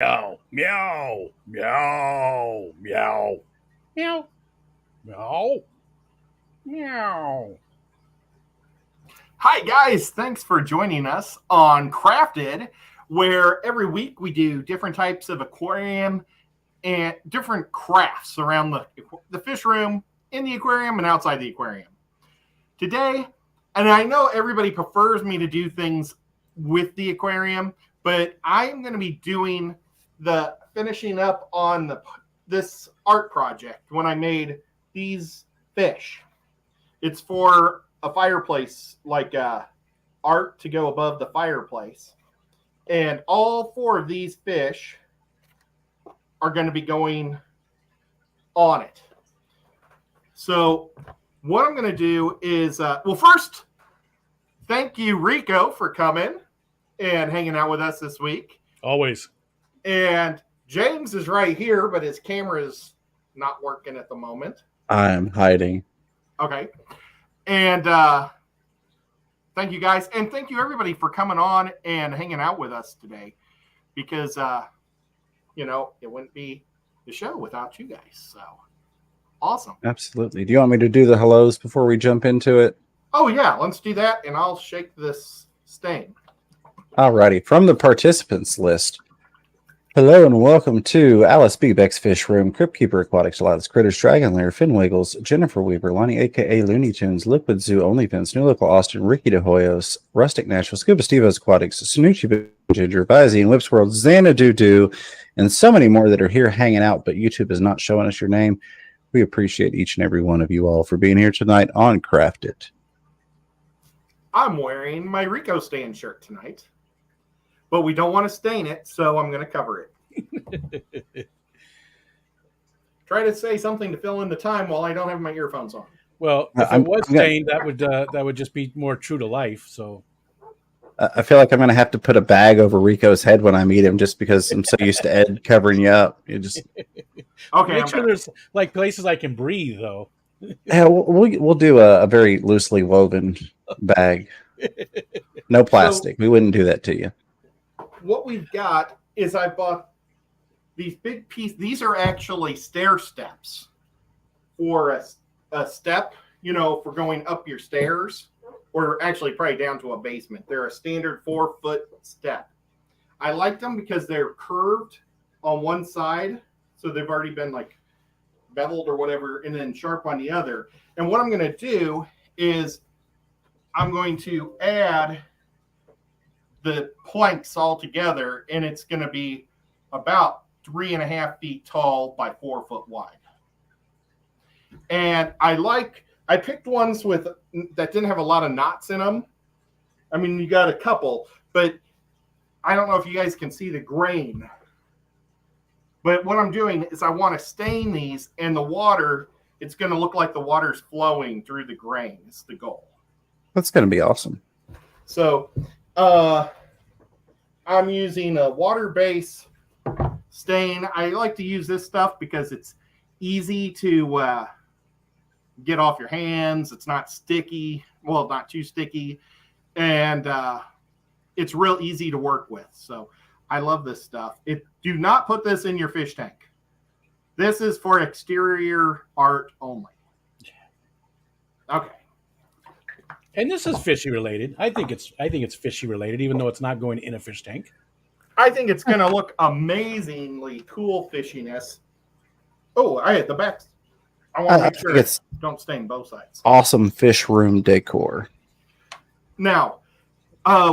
Meow, meow, meow, meow, meow, meow, meow. Hi, guys. Thanks for joining us on Crafted, where every week we do different types of aquarium and different crafts around the fish room, in the aquarium, and outside the aquarium. Today, and I know everybody prefers me to do things with the aquarium, but I'm going to be doing the finishing up on this art project when I made these fish. It's for a fireplace, like art to go above the fireplace. And all four of these fish are going to be going on it. So what I'm going to do is, first, thank you, Rico, for coming and hanging out with us this week. Always. And James is right here, but his camera is not working at the moment. I'm hiding. Okay. And thank you, guys. And thank you, everybody, for coming on and hanging out with us today. Because, it wouldn't be the show without you guys. So, awesome. Absolutely. Do you want me to do the hellos before we jump into it? Oh, yeah. Let's do that, and I'll shake this stain. Alrighty. From the participants list, hello and welcome to Alice B. Beck's Fish Room, Crypt Keeper Aquatics, Gelatis Critters, Dragon Lair, Finn Wiggles, Jennifer Weaver, Lonnie a.k.a. Looney Tunes, Liquid Zoo, OnlyFans, New Local Austin, Ricky De Hoyos, Rustic Nashville, Scuba Stevo's Aquatics, Snoochie Ginger, Vizzy, and Whips World, Xanadu, and so many more that are here hanging out, but YouTube is not showing us your name. We appreciate each and every one of you all for being here tonight on Crafted. I'm wearing my Rico Stand shirt tonight, but we don't want to stain it, so I'm going to cover it. Try to say something to fill in the time while I don't have my earphones on. Well, if it was stained, that would just be more true to life. So I feel like I'm going to have to put a bag over Rico's head when I meet him, just because I'm so used to Ed covering you up. You just okay. Make sure there's like places I can breathe, though. Yeah, we'll do a very loosely woven bag. No plastic. We wouldn't do that to you. What we've got is I bought these big pieces. These are actually stair steps for a step, for going up your stairs, or actually probably down to a basement. They're a standard 4-foot step. I like them because they're curved on one side, so they've already been like beveled or whatever, and then sharp on the other. And what I'm going to do is I'm going to add the planks all together, and it's going to be about 3.5 feet tall by 4 foot wide. And I picked ones that didn't have a lot of knots in them. I mean, you got a couple, but I don't know if you guys can see the grain. But what I'm doing is I want to stain these, and the water, it's going to look like the water's flowing through the grain. It's the goal. That's going to be awesome. So I'm using a water-based stain. I like to use this stuff because it's easy to get off your hands. It's not sticky. Well, not too sticky. And it's real easy to work with. So I love this stuff. Do not put this in your fish tank. This is for exterior art only. Okay. And this is fishy related. I think it's fishy related, even though it's not going in a fish tank. I think it's going to look amazingly cool fishiness. Oh, I hit the back. I want to make sure it's don't stain both sides. Awesome fish room decor. Now,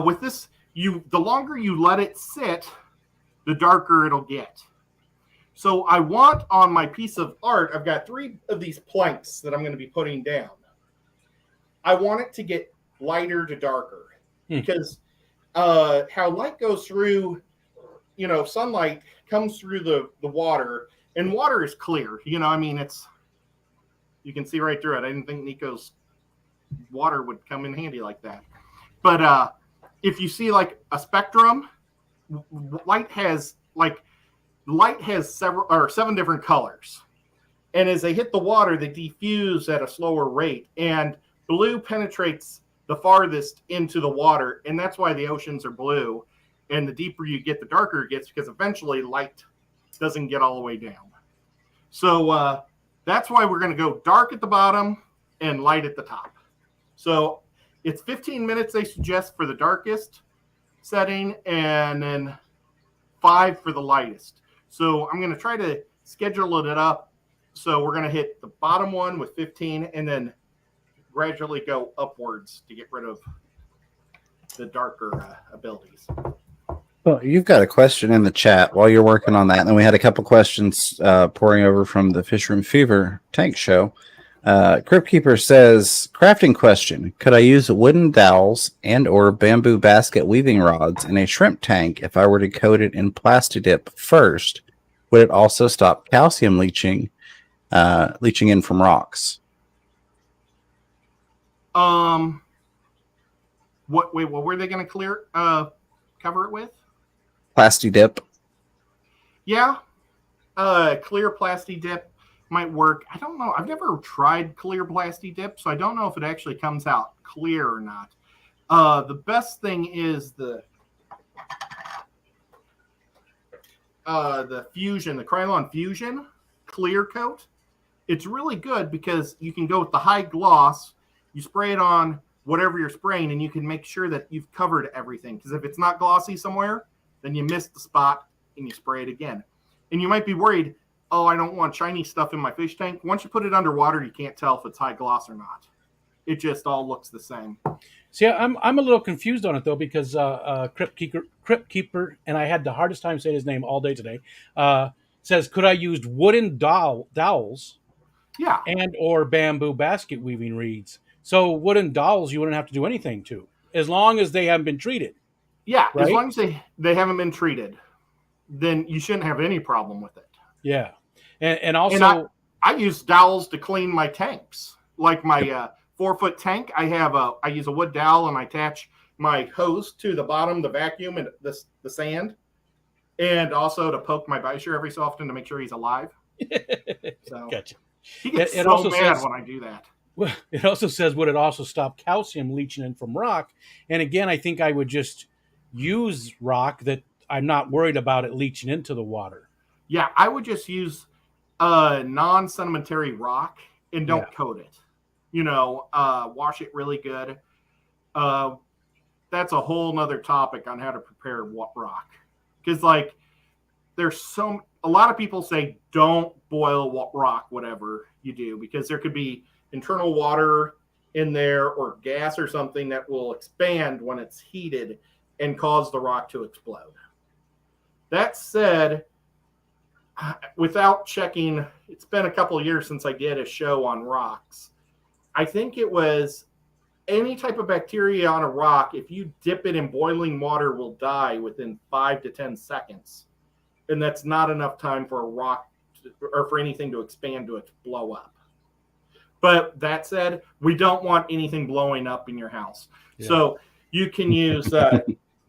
with this, the longer you let it sit, the darker it'll get. So I want on my piece of art, I've got 3 of these planks that I'm going to be putting down. I want it to get lighter to darker because how light goes through, sunlight comes through the water, and water is clear. You can see right through it. I didn't think Nico's water would come in handy like that. But if you see like a spectrum, light has 7 different colors. And as they hit the water, they diffuse at a slower rate. And blue penetrates the farthest into the water, and that's why the oceans are blue. And the deeper you get, the darker it gets, because eventually light doesn't get all the way down. So that's why we're going to go dark at the bottom and light at the top. So it's 15 minutes they suggest for the darkest setting, and then 5 for the lightest. So I'm going to try to schedule it up. So we're going to hit the bottom one with 15 and then gradually go upwards to get rid of the darker abilities. Well, you've got a question in the chat while you're working on that. And then we had a couple questions pouring over from the Fish Room Fever tank show. Crypt Keeper says, crafting question. Could I use wooden dowels and or bamboo basket weaving rods in a shrimp tank if I were to coat it in Plasti-Dip first? Would it also stop calcium leaching in from rocks? What were they going to cover it with? Plasti-Dip. Yeah. Clear Plasti-Dip might work. I don't know. I've never tried clear Plasti-Dip, so I don't know if it actually comes out clear or not. The best thing is the Fusion, the Krylon Fusion clear coat. It's really good because you can go with the high gloss. You spray it on whatever you're spraying, and you can make sure that you've covered everything. Because if it's not glossy somewhere, then you missed the spot and you spray it again. And you might be worried, oh, I don't want shiny stuff in my fish tank. Once you put it underwater, you can't tell if it's high gloss or not. It just all looks the same. See, I'm a little confused on it though, because Crypt Keeper, and I had the hardest time saying his name all day today. Says, could I use wooden dowels? Yeah. And or bamboo basket weaving reeds. So wooden dowels you wouldn't have to do anything to, as long as they haven't been treated. Yeah, right? As long as they haven't been treated, then you shouldn't have any problem with it. Yeah, and also I use dowels to clean my tanks. Like my 4-foot tank, I use a wood dowel and I attach my hose to the bottom, the vacuum, and the sand, and also to poke my visor every so often to make sure he's alive. So gotcha. He gets it so also mad says, when I do that. Well, it also says, would it also stop calcium leaching in from rock? And again, I think I would just use rock that I'm not worried about it leaching into the water. Yeah, I would just use non-sedimentary rock and don't coat it. Wash it really good. That's a whole nother topic on how to prepare rock. Because, there's a lot of people say don't boil rock, whatever you do, because there could be internal water in there or gas or something that will expand when it's heated and cause the rock to explode. That said, without checking, it's been a couple of years since I did a show on rocks. I think it was any type of bacteria on a rock, if you dip it in boiling water, will die within 5 to 10 seconds. And that's not enough time for a rock or for anything to expand to blow up. But that said, we don't want anything blowing up in your house. Yeah. So you can use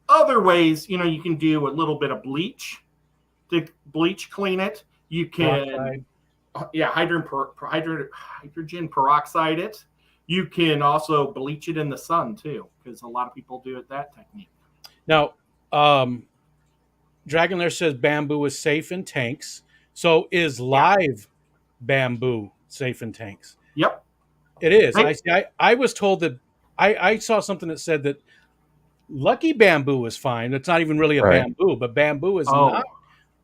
other ways. You can do a little bit of bleach to bleach clean it. You can, hydrogen peroxide it. You can also bleach it in the sun too, because a lot of people do it that technique. Now, Dragon Lair says bamboo is safe in tanks. So is live bamboo safe in tanks? Yep. It is. I was told that I saw something that said that lucky bamboo is fine. It's not even really a bamboo, but bamboo is not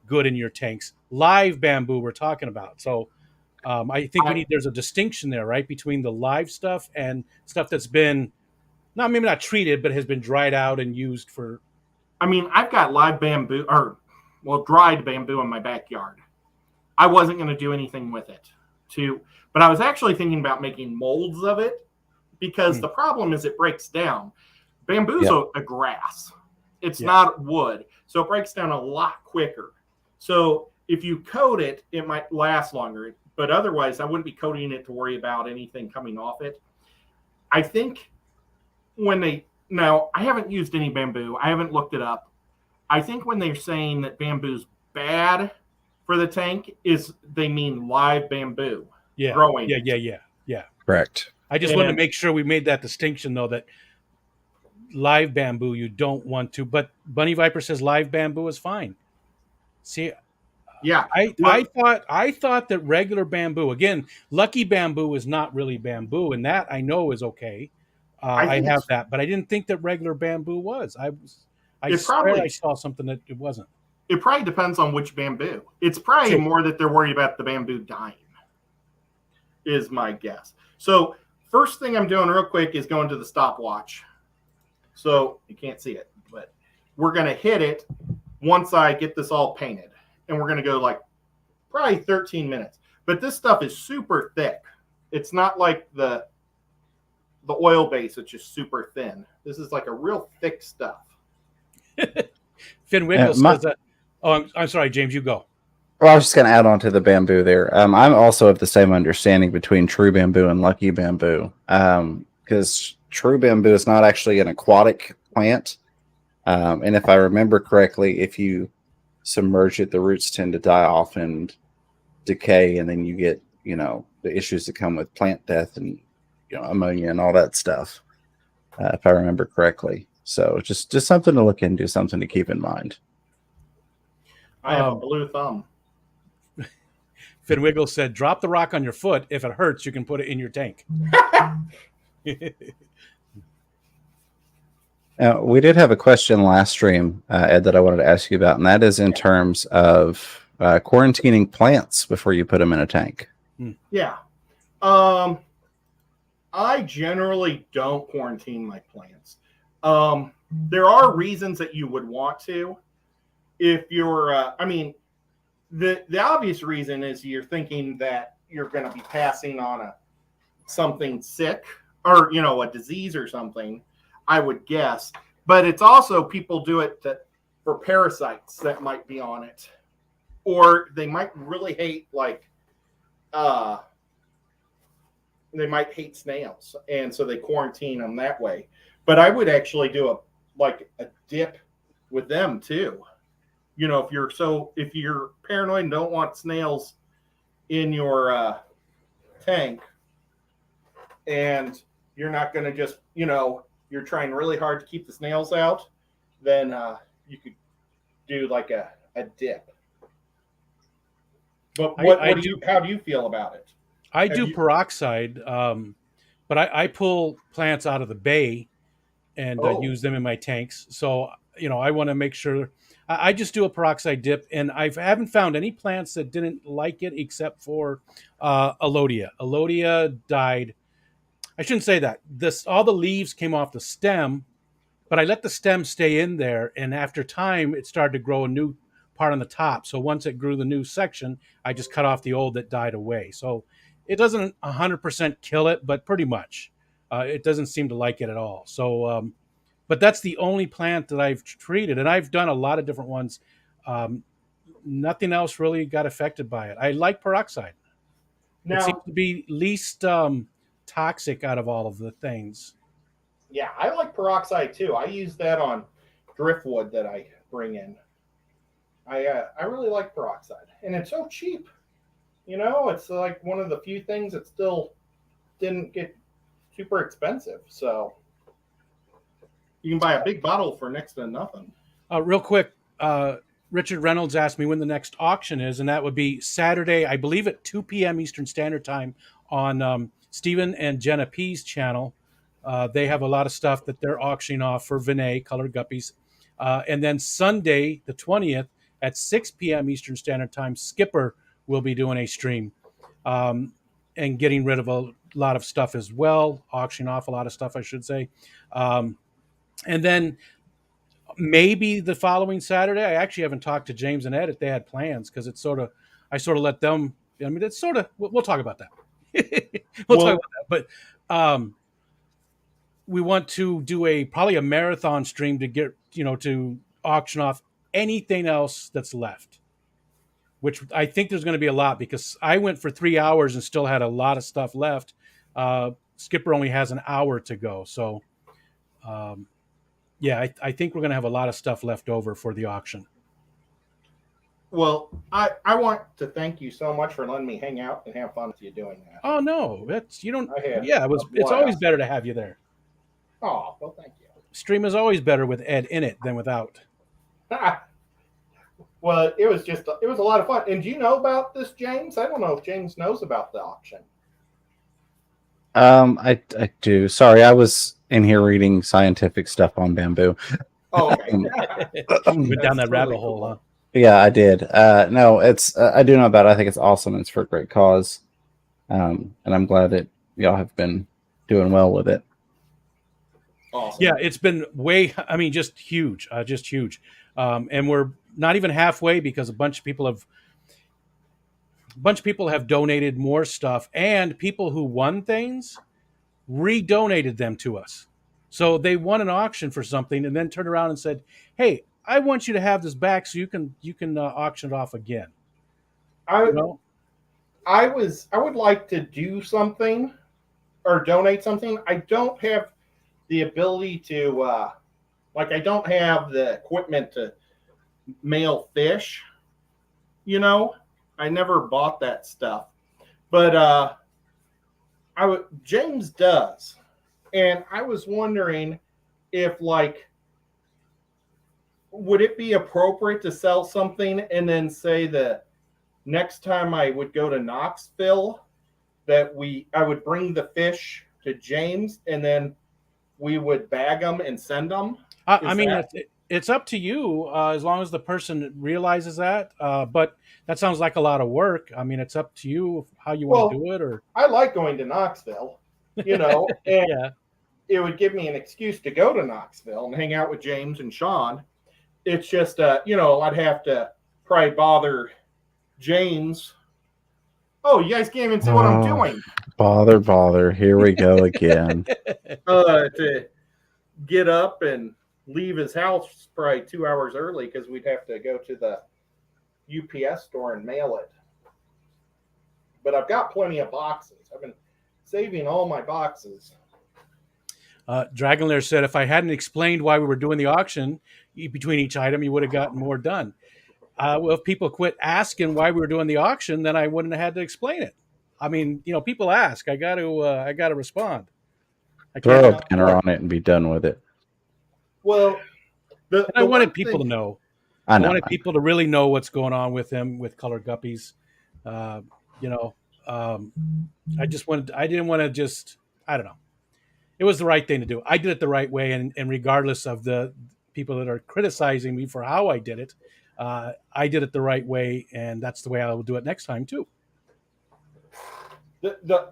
good in your tanks. Live bamboo we're talking about. So I think there's a distinction there, right? Between the live stuff and stuff that's been maybe not treated, but has been dried out and used for. I've got live bamboo dried bamboo in my backyard. I wasn't going to do anything with it but I was actually thinking about making molds of it because the problem is it breaks down. Bamboo's a grass. It's not wood. So it breaks down a lot quicker. So if you coat it, it might last longer. But otherwise, I wouldn't be coating it to worry about anything coming off it. I think I haven't used any bamboo. I haven't looked it up. I think when they're saying that bamboo's bad for the tank they mean live bamboo. Yeah. Growing. Yeah. Correct. I just wanted to make sure we made that distinction, though, that live bamboo you don't want to. But Bunny Viper says live bamboo is fine. See, Yeah, I thought that regular bamboo, again, lucky bamboo is not really bamboo, and that I know is okay. I think have that, but I didn't think that regular bamboo was. I it swear probably I saw something that it wasn't. it probably depends on which bamboo. It's probably True. more that they're worried about the bamboo dying, is my guess. So first thing I'm doing real quick is going to the stopwatch. So you can't see it, but we're going to hit it once I get this all painted. And we're going to go like probably 13 minutes. But this stuff is super thick. It's not like the oil base, it's just super thin. This is like a real thick stuff. Finn Wiggles says that. Oh, I'm sorry, James, you go. Well, I was just going to add on to the bamboo there. I'm also of the same understanding between true bamboo and lucky bamboo, because true bamboo is not actually an aquatic plant. And if I remember correctly, if you submerge it, the roots tend to die off and decay, and then you get, the issues that come with plant death and, ammonia and all that stuff, if I remember correctly. So just something to look into, something to keep in mind. I have a blue thumb. Finn Wiggles said, drop the rock on your foot. If it hurts, you can put it in your tank. We did have a question last stream, Ed, that I wanted to ask you about, and that is in terms of quarantining plants before you put them in a tank. Yeah. I generally don't quarantine my plants. There are reasons that you would want to. If you're, the obvious reason is you're thinking that you're going to be passing on something sick or, a disease or something, I would guess. But it's also people do it for parasites that might be on it. Or they might really hate, they might hate snails. And so they quarantine them that way. But I would actually do a dip with them too. If you're paranoid and don't want snails in your tank, and you're not going to just, you're trying really hard to keep the snails out, then you could do like a dip. But how do you feel about it? I do peroxide, but I pull plants out of the bay and use them in my tanks. So, I want to make sure. I just do a peroxide dip, and I haven't found any plants that didn't like it except for Alodia. Alodia died. I shouldn't say that. All the leaves came off the stem, but I let the stem stay in there, and after time, it started to grow a new part on the top. So once it grew the new section, I just cut off the old that died away. So it doesn't 100% kill it, but pretty much. It doesn't seem to like it at all. So, but that's the only plant that I've treated, and I've done a lot of different ones. Nothing else really got affected by it. I like peroxide. Now, it seems to be least toxic out of all of the things. Yeah, I like peroxide too. I use that on driftwood that I bring in. I really like peroxide, and it's so cheap. It's like one of the few things that still didn't get super expensive. So you can buy a big bottle for next to nothing. Real quick, Richard Reynolds asked me when the next auction is, and that would be Saturday, I believe at 2 p.m. Eastern Standard Time on Stephen and Jenna P's channel. They have a lot of stuff that they're auctioning off for Vinay, Colored Guppies. And then Sunday, the 20th, at 6 p.m. Eastern Standard Time, Skipper will be doing a stream and getting rid of a lot of stuff as well, auctioning off a lot of stuff, I should say. And then maybe the following Saturday, I actually haven't talked to James and Ed if they had plans, because I sort of let them, it's sort of, we'll talk about that. We'll talk about that. But we want to do probably a marathon stream to get, to auction off anything else that's left, which I think there's going to be a lot, because I went for 3 hours and still had a lot of stuff left. Skipper only has an hour to go. So, yeah, I think we're going to have a lot of stuff left over for the auction. Well, I want to thank you so much for letting me hang out and have fun with you doing that. Oh, no, it's always better to have you there. Oh, well, thank you. stream is always better with Ed in it than without. Well, it was a lot of fun. And do you know about this, James? I don't know if James knows about the auction. I do. Sorry, I was in here reading scientific stuff on bamboo. Oh, okay. Went down that rabbit hole, huh? Yeah, I did. No, it's I do know about it. I think it's awesome. It's for a great cause, and I'm glad that y'all have been doing well with it. Awesome. Yeah, it's been just huge, and we're not even halfway because a bunch of people have donated more stuff, and people who won things redonated them to us. So they won an auction for something and then turned around and said, "Hey, I want you to have this back so you can auction it off again." I would like to do something or donate something. I don't have the ability to I don't have the equipment to mail fish. I never bought that stuff. But James does. And I was wondering if would it be appropriate to sell something and then say that next time I would go to Knoxville that I would bring the fish to James and then we would bag them and send them? It's up to you as long as the person realizes that. But that sounds like a lot of work. I mean, it's up to you how you want to do it. Or I like going to Knoxville, and yeah. It would give me an excuse to go to Knoxville and hang out with James and Sean. It's just, I'd have to probably bother James. Oh, you guys can't even see what I'm doing. Bother. Here we go again. To get up and leave his house probably 2 hours early because we'd have to go to the UPS store and mail it. But I've got plenty of boxes. I've been saving all my boxes. Dragonlair said, if I hadn't explained why we were doing the auction between each item, you would have gotten more done. Well, if people quit asking why we were doing the auction, then I wouldn't have had to explain it. I mean, people ask. I got to respond. Throw a banner on it and be done with it. Well, I wanted people to know. I wanted people to really know what's going on with him with colored guppies. I didn't want to just, I don't know. It was the right thing to do. I did it the right way, and regardless of the people that are criticizing me for how I did it, I did it the right way, and that's the way I will do it next time too.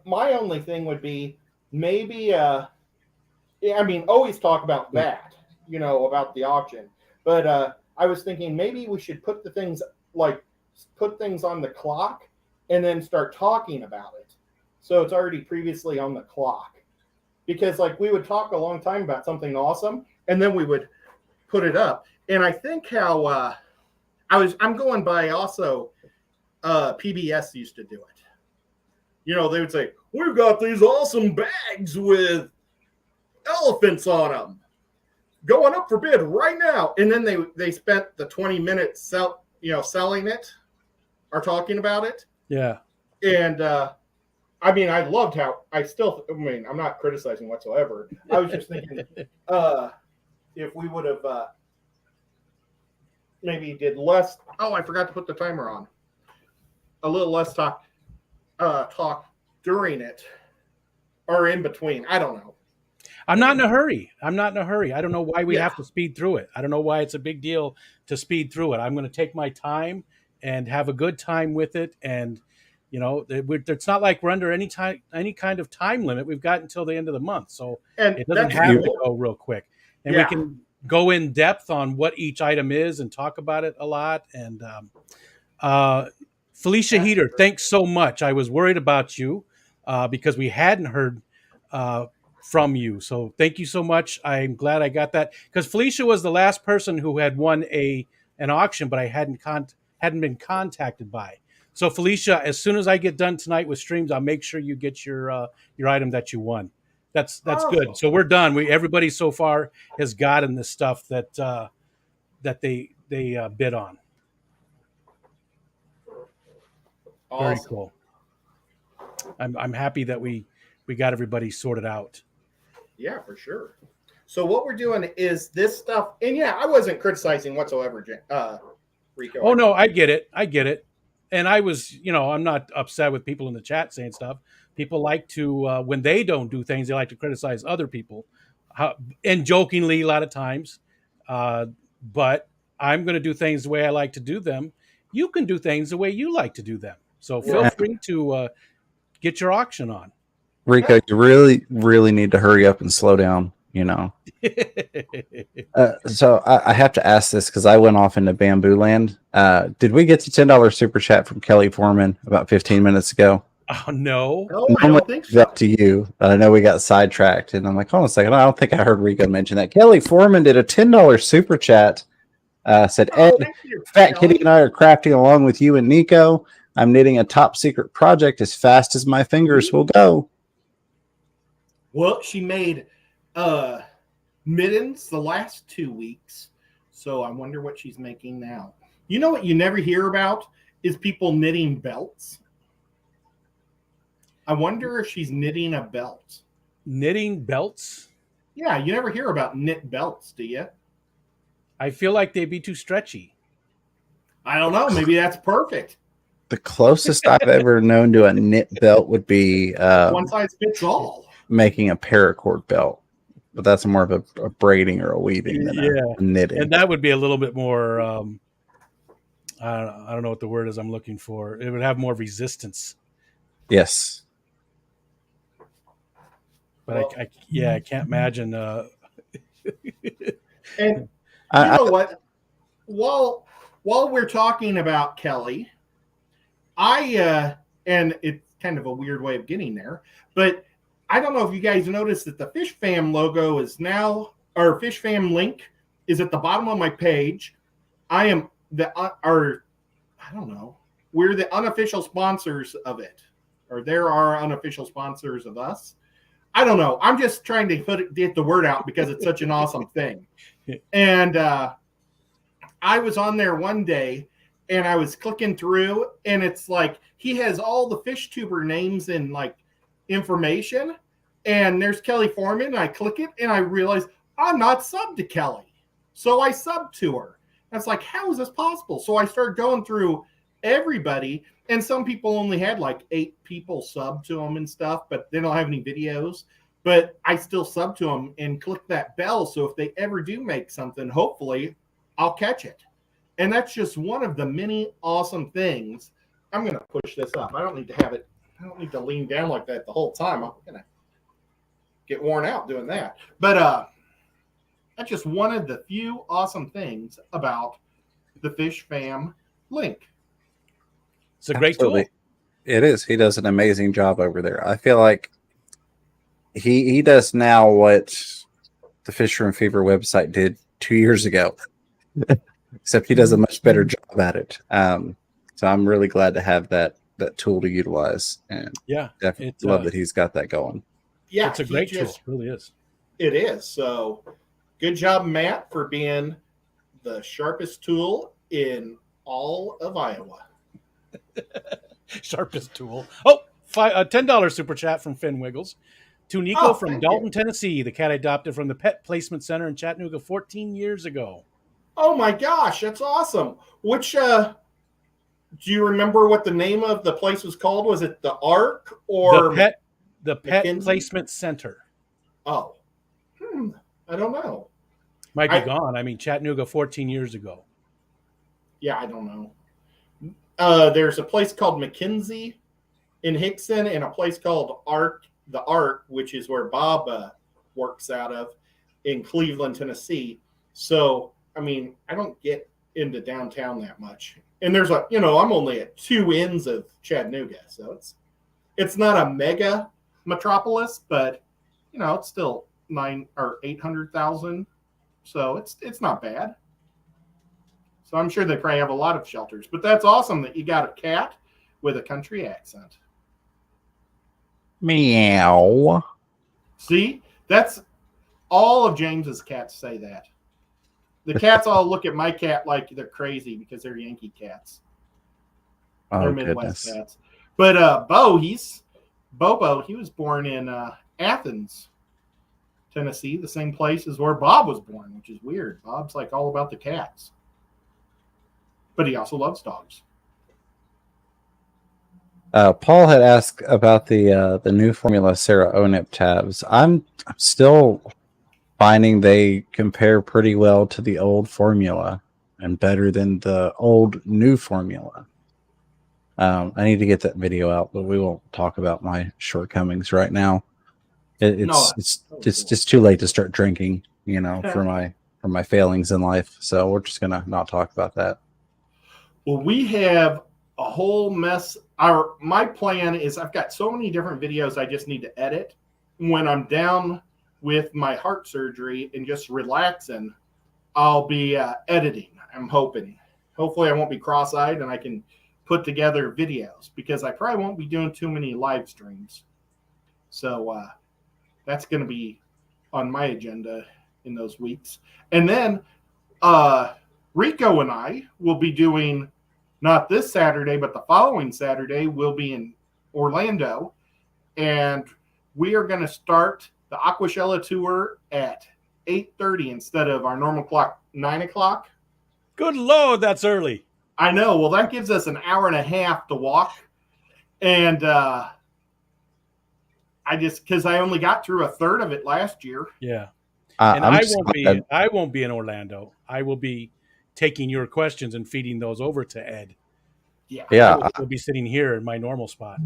My only thing would be maybe, always talk about that, about the auction. But I was thinking maybe we should put things on the clock and then start talking about it. So it's already previously on the clock. Because we would talk a long time about something awesome, and then we would put it up. And I think how I'm going by also PBS used to do it. They would say, we've got these awesome bags with elephants on them going up for bid right now. And then they spent the 20 minutes selling it or talking about it. Yeah. And I loved how I'm not criticizing whatsoever. I was just thinking if we would have maybe did less. Oh, I forgot to put the timer on. A little less talk during it or in between. I don't know. I'm not in a hurry. I don't know why we have to speed through it. I don't know why it's a big deal to speed through it. I'm going to take my time and have a good time with it. And it's not like we're under any kind of time limit. We've got until the end of the month, so it doesn't have to go real quick. And we can go in depth on what each item is and talk about it a lot. And Felicia Heater, thanks so much. I was worried about you because we hadn't heard from you. So thank you so much. I'm glad I got that because Felicia was the last person who had won an auction, but I hadn't been contacted by. So Felicia, as soon as I get done tonight with streams, I'll make sure you get your item that you won. That's good. So we're done. Everybody so far has gotten the stuff that they bid on. Awesome. Very cool. I'm happy that we got everybody sorted out. Yeah, for sure. So what we're doing is this stuff, and yeah, I wasn't criticizing whatsoever, Rico. Oh no, I get it. And I was, I'm not upset with people in the chat saying stuff. People like to, when they don't do things, they like to criticize other people, and jokingly a lot of times. But I'm going to do things the way I like to do them. You can do things the way you like to do them. So feel free to get your auction on. Rico, you really, really need to hurry up and slow down. So I have to ask this because I went off into bamboo land. Did we get the $10 super chat from Kelly Foreman about 15 minutes ago? Oh no, I don't think so. Up to you. I know we got sidetracked, and I'm like, hold on a second. I don't think I heard Rico mention that. Kelly Foreman did a $10 super chat. Said, Ed, Fat Kitty and I are crafting along with you and Nico. I'm knitting a top secret project as fast as my fingers will go. Well, she made mittens the last 2 weeks, so I wonder what she's making now. You know what you never hear about is people knitting belts. I wonder if she's knitting a belt. Knitting belts? Yeah, you never hear about knit belts, do you? I feel like they'd be too stretchy. I don't know. Maybe that's perfect. The closest I've ever known to a knit belt would be one size fits all. Making a paracord belt. But that's more of a braiding or a weaving than a knitting. And that would be a little bit more, I don't know what the word is I'm looking for. It would have more resistance. Yes. But I can't imagine. And you know what? While we're talking about Kelly, and it's kind of a weird way of getting there, but I don't know if you guys noticed that the Fish Fam logo is now, or Fish Fam link is at the bottom of my page. I am we're the unofficial sponsors of it, or there are unofficial sponsors of us. I don't know. I'm just trying to get the word out because it's such an awesome thing. And I was on there one day and I was clicking through, and it's like he has all the fish tuber names and like information. And there's Kelly Foreman. And I click it and I realize I'm not subbed to Kelly. So I subbed to her. That's like, how is this possible? So I started going through everybody, and some people only had like 8 people sub to them and stuff, but they don't have any videos. But I still sub to them and click that bell, so if they ever do make something, hopefully I'll catch it. And that's just one of the many awesome things. I'm going to push this up. I don't need to lean down like that the whole time. I'm going to get worn out doing that. But that's just one of the few awesome things about the Fish Fam link. It's a great tool. It is. He does an amazing job over there. I feel like he does now what the Fish Room Fever website did 2 years ago, except he does a much better job at it. So I'm really glad to have that tool to utilize, and definitely love that he's got that going. Yeah, it's a great tool. It really is. It is. So good job, Matt, for being the sharpest tool in all of Iowa. Sharpest tool. Oh, $10 super chat from Finn Wiggles. To Nico from Dalton, Tennessee, the cat I adopted from the Pet Placement Center in Chattanooga 14 years ago. Oh my gosh, that's awesome. Which, do you remember what the name of the place was called? Was it the Ark or the Pet Placement Center? Oh, I don't know. Might be gone. I mean, Chattanooga 14 years ago. Yeah, I don't know. There's a place called McKinsey in Hickson and a place called the Ark, which is where Bob works out of in Cleveland, Tennessee. So, I mean, I don't get into downtown that much. And there's I'm only at 2 ends of Chattanooga. So it's not a mega metropolis, but, it's still 900,000 or 800,000. So it's not bad. So I'm sure they probably have a lot of shelters. But that's awesome that you got a cat with a country accent. Meow. See? That's all of James's cats say that. The cats all look at my cat like they're crazy because they're Yankee cats. They're Midwest cats. But Bobo, he was born in Athens. Tennessee, the same place as where Bob was born, which is weird. Bob's like all about the cats, but he also loves dogs. Paul had asked about the new formula Sarah Onip tabs. I'm still finding they compare pretty well to the old formula and better than the old new formula. I need to get that video out, but we won't talk about my shortcomings right now. It's just too late to start drinking, for my failings in life. So we're just gonna not talk about that. Well, we have a whole mess. My plan is I've got so many different videos I just need to edit. When I'm down with my heart surgery and just relaxing, I'll be editing. I'm hoping. Hopefully I won't be cross-eyed and I can put together videos, because I probably won't be doing too many live streams. So that's going to be on my agenda in those weeks. And then Rico and I will be doing, not this Saturday, but the following Saturday, we'll be in Orlando. And we are going to start the Aquashella tour at 8:30 instead of our normal clock, 9 o'clock. Good Lord, that's early. I know. Well, that gives us an hour and a half to walk. And because I only got through a third of it last year. Yeah. And I won't be in Orlando. I will be taking your questions and feeding those over to Ed. Yeah. We'll be sitting here in my normal spot.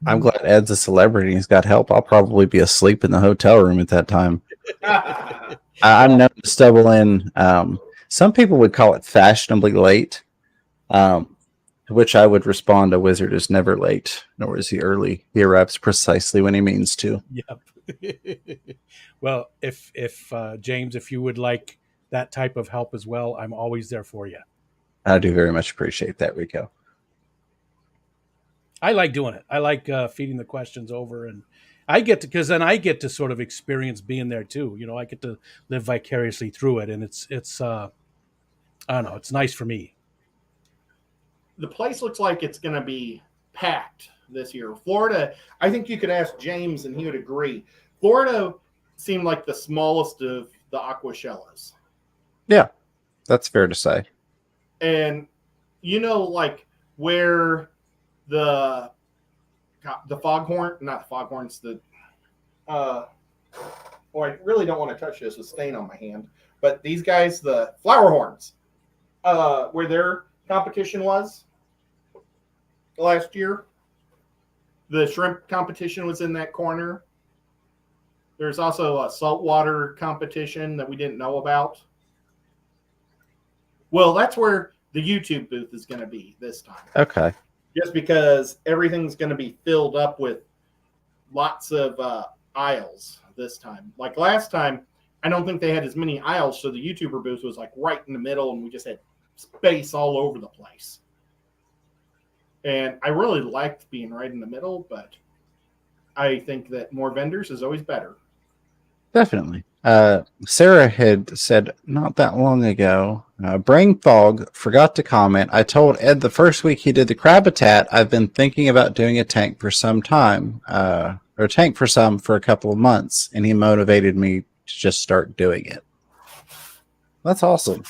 I'm glad Ed's a celebrity. He's got help. I'll probably be asleep in the hotel room at that time. I'm known to stumble in. Some people would call it fashionably late, to which I would respond, a wizard is never late, nor is he early. He arrives precisely when he means to. Yep. Well, if James, if you would like that type of help as well, I'm always there for you. I do very much appreciate that, Rico. I like doing it. I like feeding the questions over, and I get to sort of experience being there too. I get to live vicariously through it, and it's I don't know, it's nice for me. The place looks like it's going to be packed this year. Florida, I think you could ask James and he would agree. Florida seemed like the smallest of the Aquashellas. Yeah, that's fair to say. And like where the foghorn, not the foghorns, I really don't want to touch this with stain on my hand, but these guys, the flower horns, where their competition was last year, the shrimp competition was in that corner. There's also a saltwater competition that we didn't know about. Well, that's where the YouTube booth is going to be this time. Okay. Just because everything's going to be filled up with lots of aisles this time. Like last time, I don't think they had as many aisles, so the YouTuber booth was like right in the middle, and we just had space all over the place. And I really liked being right in the middle, but I think that more vendors is always better. Definitely. Sarah had said not that long ago, brain fog, forgot to comment. I told Ed the first week he did the Crabbitat, I've been thinking about doing a tank for some time, or a tank for a couple of months, and he motivated me to just start doing it. That's awesome.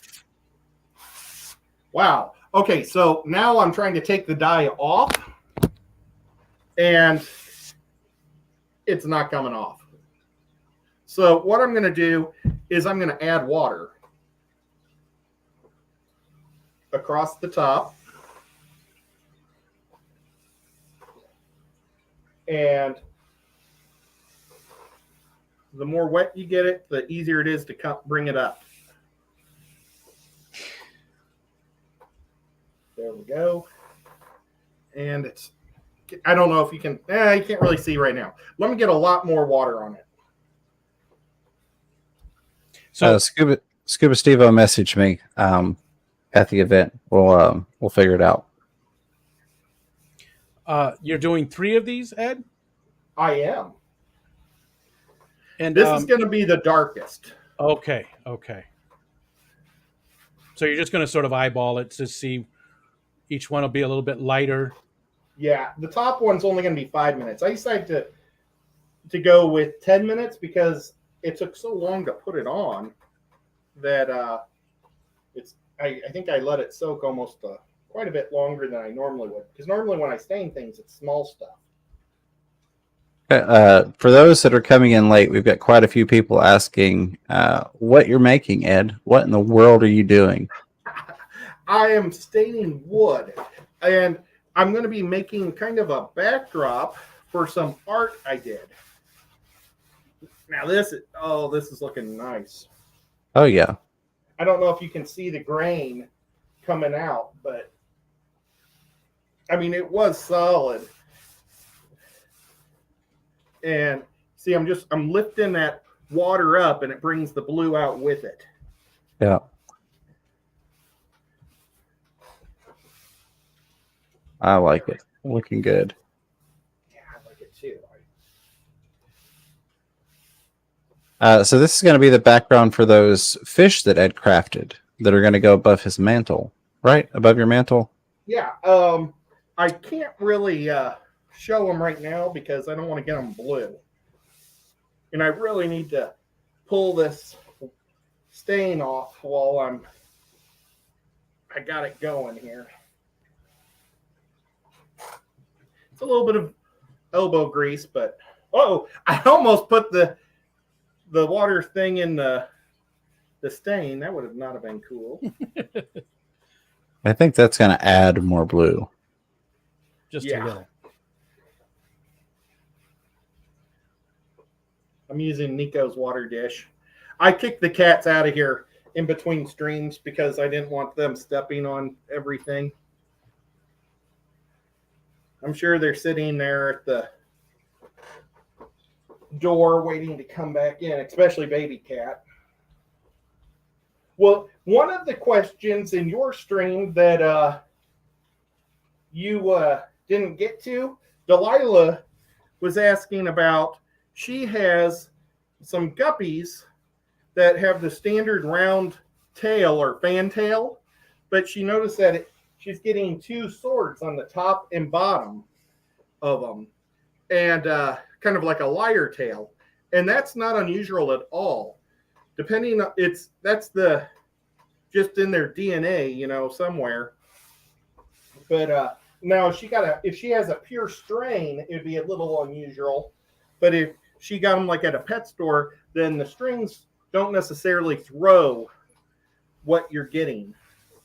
Wow. Okay, so now I'm trying to take the dye off, and it's not coming off. So what I'm going to do is I'm going to add water across the top. And the more wet you get it, the easier it is to bring it up. There we go. And it's, I don't know if you can, you can't really see right now. Let me get a lot more water on it. So Scuba Steve-O messaged me at the event. We'll figure it out. You're doing 3 of these, Ed? I am. And this is going to be the darkest. Okay. So you're just going to sort of eyeball it to see each one will be a little bit lighter. Yeah, the top one's only going to be 5 minutes. I decided to go with 10 minutes because it took so long to put it on that I think I let it soak almost quite a bit longer than I normally would. Because normally when I stain things, it's small stuff. For those that are coming in late, we've got quite a few people asking what you're making, Ed. What in the world are you doing? I am staining wood, and I'm going to be making kind of a backdrop for some art I did. Now this is looking nice. Oh yeah. I don't know if you can see the grain coming out, but I mean it was solid. And see, I'm lifting that water up, and it brings the blue out with it. Yeah. I like it. Looking good. Yeah, I like it too. So this is going to be the background for those fish that Ed crafted that are going to go above his mantle, right? Above your mantle? Yeah. I can't really show them right now because I don't want to get them blue. And I really need to pull this stain off while I got it going here. It's a little bit of elbow grease, but I almost put the water thing in the stain. That would have not have been cool. I think that's going to add more blue. Just a little. I'm using Nico's water dish. I kicked the cats out of here in between streams because I didn't want them stepping on everything. I'm sure they're sitting there at the door waiting to come back in, especially baby cat. Well, one of the questions in your stream that you didn't get to, Delilah was asking about, she has some guppies that have the standard round tail or fantail, but she noticed that she's getting two swords on the top and bottom of them, and kind of like a lyre tail, and that's not unusual at all. Depending on that's just in their DNA, somewhere. But now if she has a pure strain, it'd be a little unusual. But if she got them like at a pet store, then the strings don't necessarily throw what you're getting.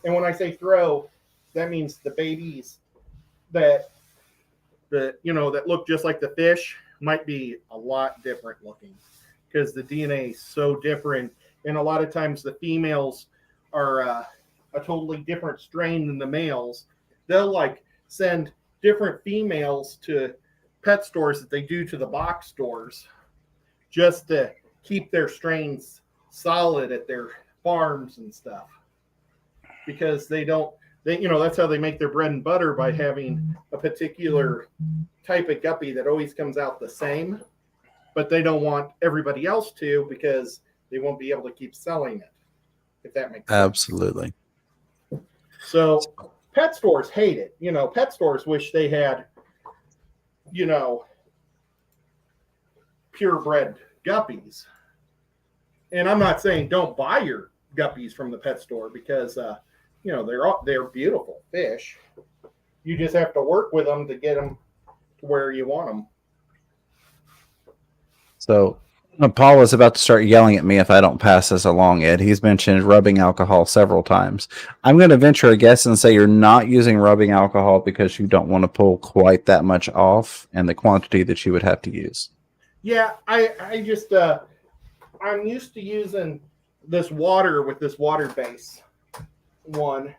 And when I say throw, that means the babies that look just like the fish might be a lot different looking because the DNA is so different. And a lot of times the females are a totally different strain than the males. They'll like send different females to pet stores that they do to the box stores just to keep their strains solid at their farms and stuff, because that's how they make their bread and butter, by having a particular type of guppy that always comes out the same, but they don't want everybody else to because they won't be able to keep selling it, if that makes sense. Absolutely. So pet stores hate it. Pet stores wish they had, purebred guppies. And I'm not saying don't buy your guppies from the pet store because, they're beautiful fish. You just have to work with them to get them to where you want them. So Paul is about to start yelling at me if I don't pass this along, Ed. He's mentioned rubbing alcohol several times. I'm going to venture a guess and say you're not using rubbing alcohol because you don't want to pull quite that much off and the quantity that you would have to use. Yeah, I just I'm used to using this water with this water base one,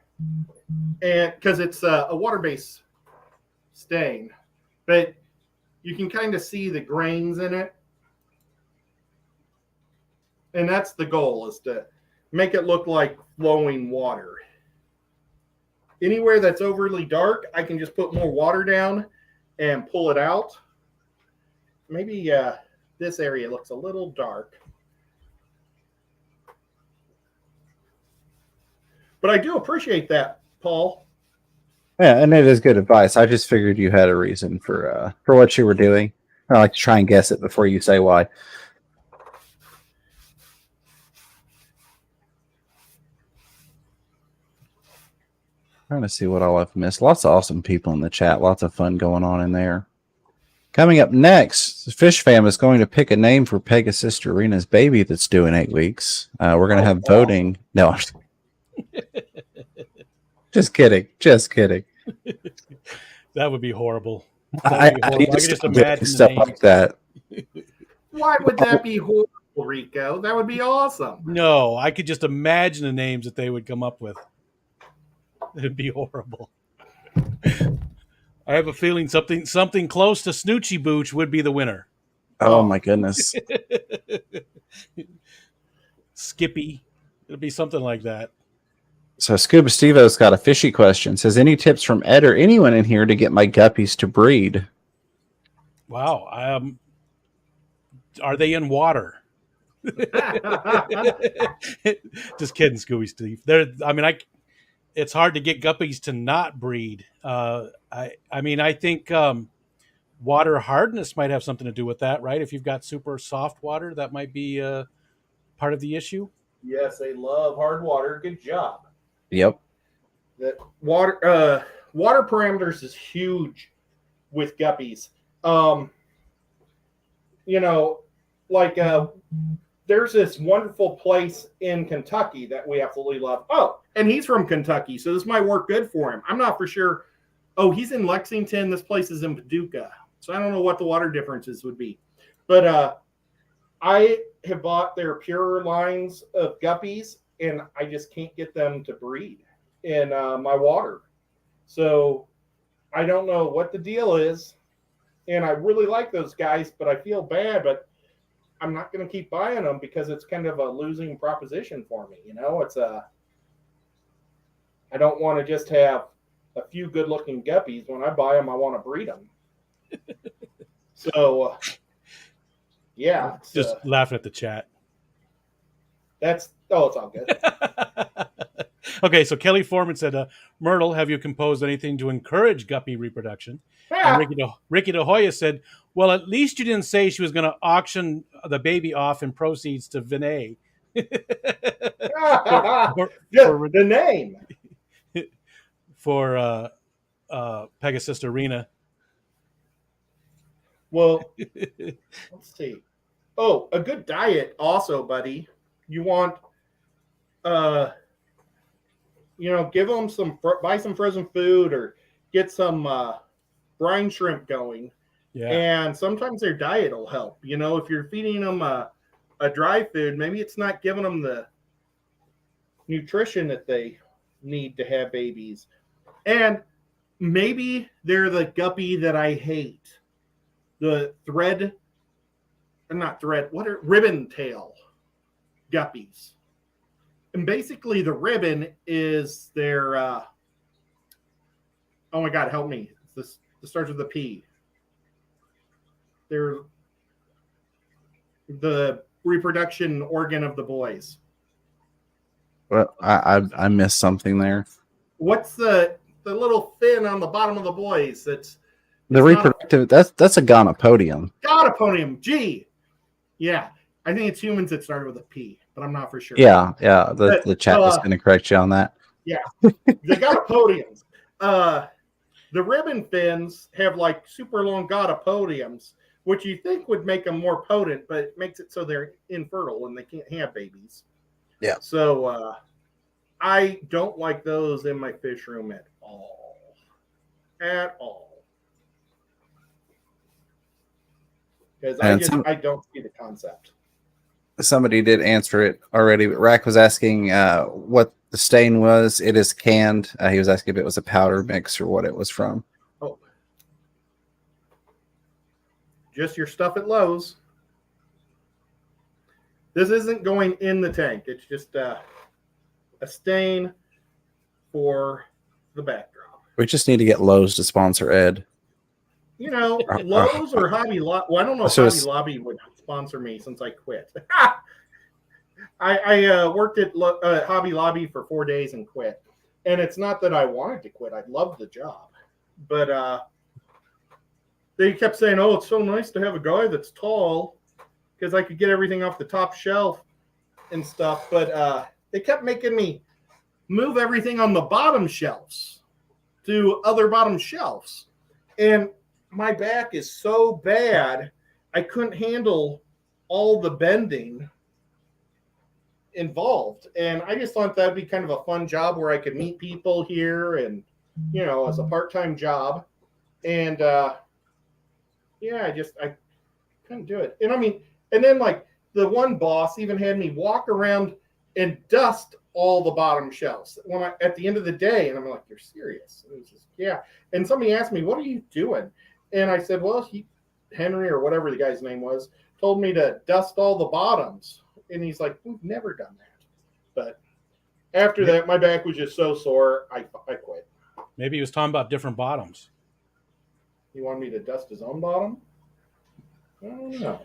and because it's a water base stain, but you can kind of see the grains in it. And that's the goal, is to make it look like flowing water. Anywhere that's overly dark, I can just put more water down and pull it out. Maybe this area looks a little dark. But I do appreciate that, Paul. Yeah, and it is good advice. I just figured you had a reason for what you were doing. I like to try and guess it before you say why. Trying to see what all I've missed. Lots of awesome people in the chat. Lots of fun going on in there. Coming up next, the Fish Fam is going to pick a name for Pegasisterina's baby that's due in 8 weeks. We're going to have voting. No, just kidding. Just kidding. That would be horrible. I could just imagine stuff like that. Why would that be horrible, Rico? That would be awesome. No, I could just imagine the names that they would come up with. It'd be horrible. I have a feeling something close to Snoochie Booch would be the winner. Oh my goodness. Skippy. It'll be something like that. So Scuba Stevo's got a fishy question. Says, any tips from Ed or anyone in here to get my guppies to breed? Wow. Are they in water? Just kidding, Scooby Steve. It's hard to get guppies to not breed. I think water hardness might have something to do with that, right? If you've got super soft water, that might be part of the issue. Yes, they love hard water. Good job. Yep. That water parameters is huge with guppies. There's this wonderful place in Kentucky that we absolutely love. Oh, and he's from Kentucky, so this might work good for him. I'm not for sure. Oh, he's in Lexington. This place is in Paducah, so I don't know what the water differences would be. But I have bought their pure lines of guppies, and I just can't get them to breed in my water. So I don't know what the deal is, and I really like those guys, but I feel bad, but I'm not going to keep buying them because it's kind of a losing proposition for me. I don't want to just have a few good-looking guppies. When I buy them, I want to breed them. So, yeah. Just laughing at the chat. It's all good. Okay, so Kelly Foreman said, Myrtle, have you composed anything to encourage guppy reproduction? Yeah. And Ricky De Hoya said, well, at least you didn't say she was going to auction the baby off and proceeds to Vinay. The name. For Pegasisterina. Well, let's see. Oh, a good diet also, buddy. You want, give them buy some frozen food or get some brine shrimp going. Yeah. And sometimes their diet will help. If you're feeding them a dry food, maybe it's not giving them the nutrition that they need to have babies. And maybe they're the guppy that I hate. The ribbon tail guppies. And basically the ribbon is their, oh my God, help me. This starts with a P. They're the reproduction organ of the boys. Well, I missed something there. What's the little fin on the bottom of the boys? That's the reproductive. That's a gonopodium. Gonopodium. G. Yeah, I think it's humans that started with a P, but I'm not for sure. Yeah. The chat is going to correct you on that. Yeah, the gonopodiums. The ribbon fins have like super long gonopodiums, which you think would make them more potent, but it makes it so they're infertile and they can't have babies. Yeah. So I don't like those in my fish room at all. At all. Because I don't see the concept. Somebody did answer it already, but Rack was asking what the stain was. It is canned. He was asking if it was a powder mix or what it was from. Oh. Just your stuff at Lowe's. This isn't going in the tank. It's just a stain for the backdrop. We just need to get Lowe's to sponsor Ed. Lowe's or Hobby Lobby. Well, I don't know if Hobby Lobby would sponsor me since I quit. I worked at Hobby Lobby for 4 days and quit. And it's not that I wanted to quit. I loved the job. But they kept saying, oh, it's so nice to have a guy that's tall because I could get everything off the top shelf and stuff. But they kept making me move everything on the bottom shelves. to other bottom shelves. And my back is so bad, I couldn't handle all the bending involved. And I just thought that'd be kind of a fun job where I could meet people here and, you know, as a part-time job. And yeah, I couldn't do it. And I mean, and then like the one boss even had me walk around and dust all the bottom shelves at the end of the day. And I'm like, you're serious? And it was just, yeah. And somebody asked me, what are you doing? And I said, well, Henry or whatever the guy's name was, told me to dust all the bottoms. And he's like, we've never done that. But after that, my back was just so sore, I quit. Maybe he was talking about different bottoms. He wanted me to dust his own bottom? I don't know.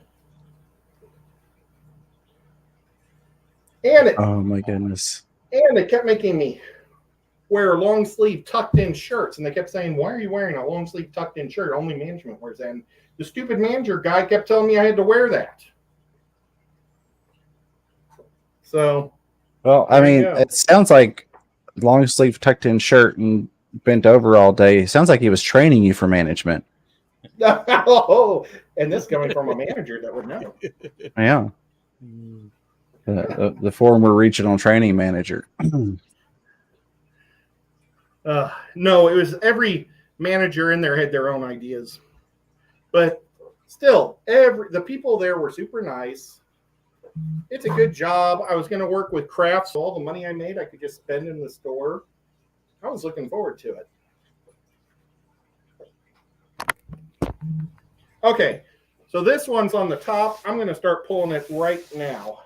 And oh my goodness. And they kept making me wear long sleeve tucked in shirts. And they kept saying, why are you wearing a long sleeve tucked in shirt? Only management wears that. And the stupid manager guy kept telling me I had to wear that. So. Well, I mean, it sounds like long sleeve tucked in shirt and bent over all day. It sounds like he was training you for management. Oh, and this coming from a manager that would know. Yeah. The former regional training manager. No, it was every manager in there had their own ideas. But still, the people there were super nice. It's a good job. I was going to work with crafts, so all the money I made I could just spend in the store. I was looking forward to it. Okay, so this one's on the top. I'm going to start pulling it right now.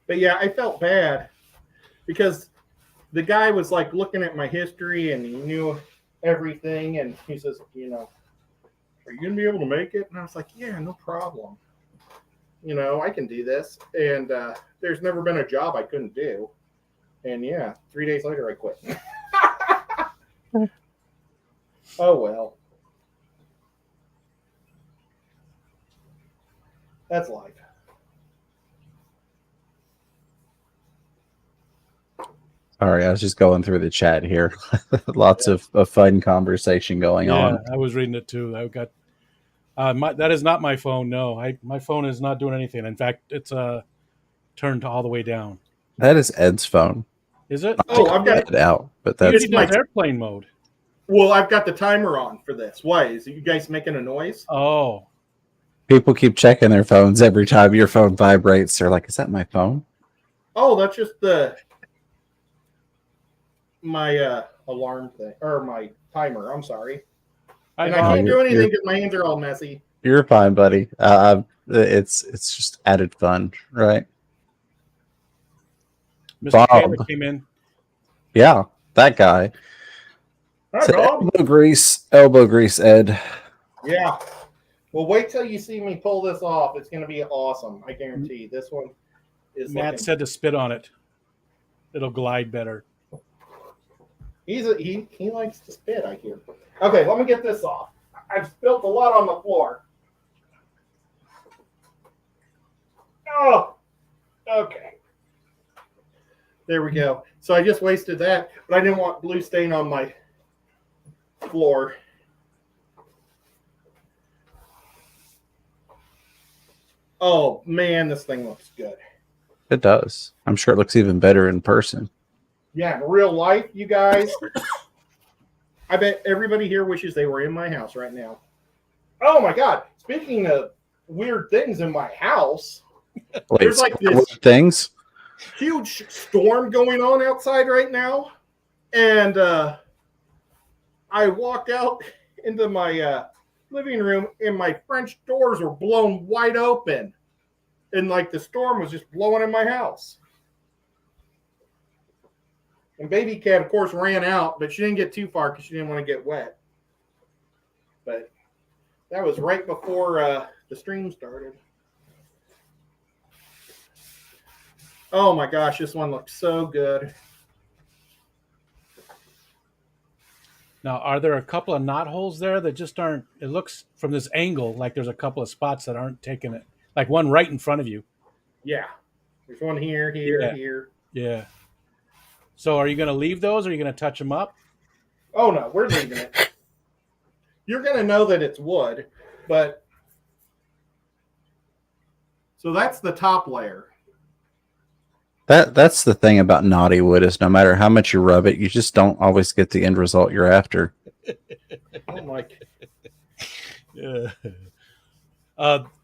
But yeah, I felt bad because the guy was like looking at my history and he knew everything. And he says, you know, are you going to be able to make it? And I was like, yeah, no problem. You know, I can do this. And there's never been a job I couldn't do. And yeah, 3 days later, I quit. Oh, well. That's life. Sorry, I was just going through the chat here. Lots of fun conversation going on. Yeah, I was reading it too. I got that is not my phone. No, my phone is not doing anything. In fact, it's turned all the way down. That is Ed's phone. Is it? Oh, I've got it out, but that's my airplane mode. Well, I've got the timer on for this. Why? Is you guys making a noise? Oh. People keep checking their phones every time your phone vibrates. They're like, is that my phone? Oh, that's just my alarm thing, or my timer. I'm sorry. I can't do anything because my hands are all messy. You're fine, buddy. It's just added fun, right? Mr. Taylor came in. Yeah, that guy. So elbow grease, Ed. Yeah. Well, wait till you see me pull this off. It's going to be awesome. I guarantee. This one is. Matt said to spit on it. It'll glide better. He likes to spit, I hear. Okay, let me get this off. I've spilled a lot on the floor. Oh, okay. There we go. So I just wasted that, but I didn't want blue stain on my floor. Oh, man, this thing looks good. It does. I'm sure it looks even better in person. Yeah, in real life, you guys. I bet everybody here wishes they were in my house right now. Oh, my God. Speaking of weird things in my house, there's like this huge storm going on outside right now. And I walked out into my living room, and my French doors were blown wide open. And like the storm was just blowing in my house. And baby cat, of course, ran out, but she didn't get too far because she didn't want to get wet. But that was right before the stream started. Oh my gosh, this one looks so good. Now, are there a couple of knot holes there that just aren't? It looks from this angle like there's a couple of spots that aren't taking it. Like one right in front of you. Yeah. There's one here, Yeah. here. Yeah. So, are you going to leave those, or are you going to touch them up? Oh no, we're leaving it. You're going to know that it's wood, but so that's the top layer. That's the thing about naughty wood is no matter how much you rub it, you just don't always get the end result you're after. I'm like, Yeah.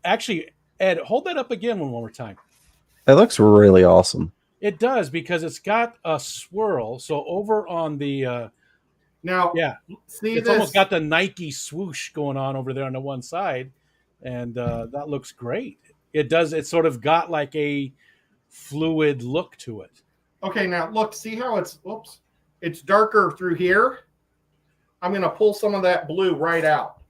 Actually, Ed, hold that up again one more time. It looks really awesome. It does, because it's got a swirl. So over on the now, yeah, see it's this? almost got the Nike swoosh going on over there on the one side, and that looks great. It does. It's sort of got like a fluid look to it. Okay, now look, see how it's, whoops, it's darker through here. I'm going to pull some of that blue right out.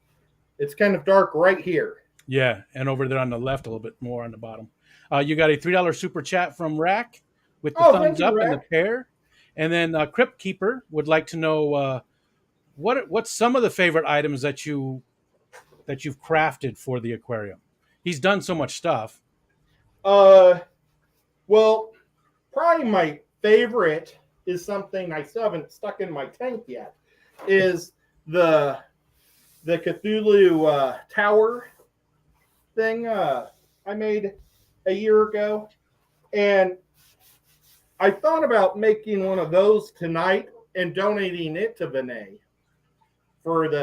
It's kind of dark right here. Yeah, and over there on the left, a little bit more on the bottom. You got a $3 super chat from Rack with the thumbs up and the pair. And then Crypt Keeper would like to know what's some of the favorite items that you've crafted for the aquarium. He's done so much stuff. Well, probably my favorite is something I still haven't stuck in my tank yet. Is the Cthulhu tower thing I made a year ago, and I thought about making one of those tonight and donating it to Vinay for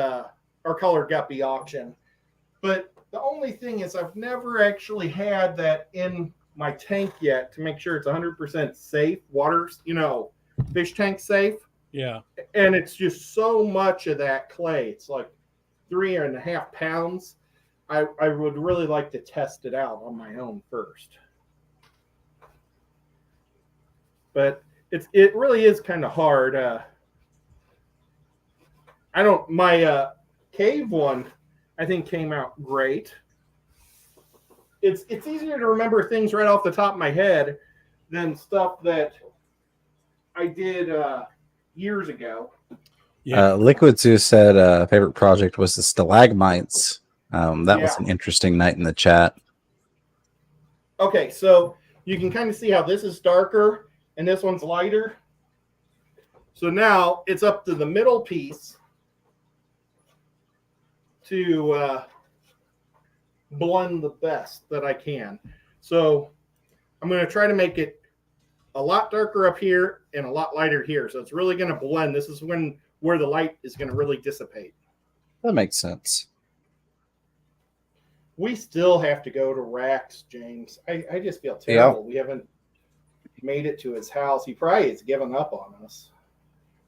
our color guppy auction. But the only thing is I've never actually had that in my tank yet to make sure it's 100% safe, water's, fish tank safe. Yeah. And it's just so much of that clay. It's like 3.5 pounds. I would really like to test it out on my own first. But it really is kind of hard. My cave one, I think, came out great. It's easier to remember things right off the top of my head than stuff that I did years ago. Yeah. Liquid Zeus said favorite project was the stalagmites. That was an interesting night in the chat. Okay, so you can kind of see how this is darker and this one's lighter. So now it's up to the middle piece to blend the best that I can. So I'm going to try to make it a lot darker up here and a lot lighter here. So it's really going to blend. This is where the light is going to really dissipate. That makes sense. We still have to go to Rax, James. I just feel terrible. Yeah. We haven't made it to his house. He probably has given up on us.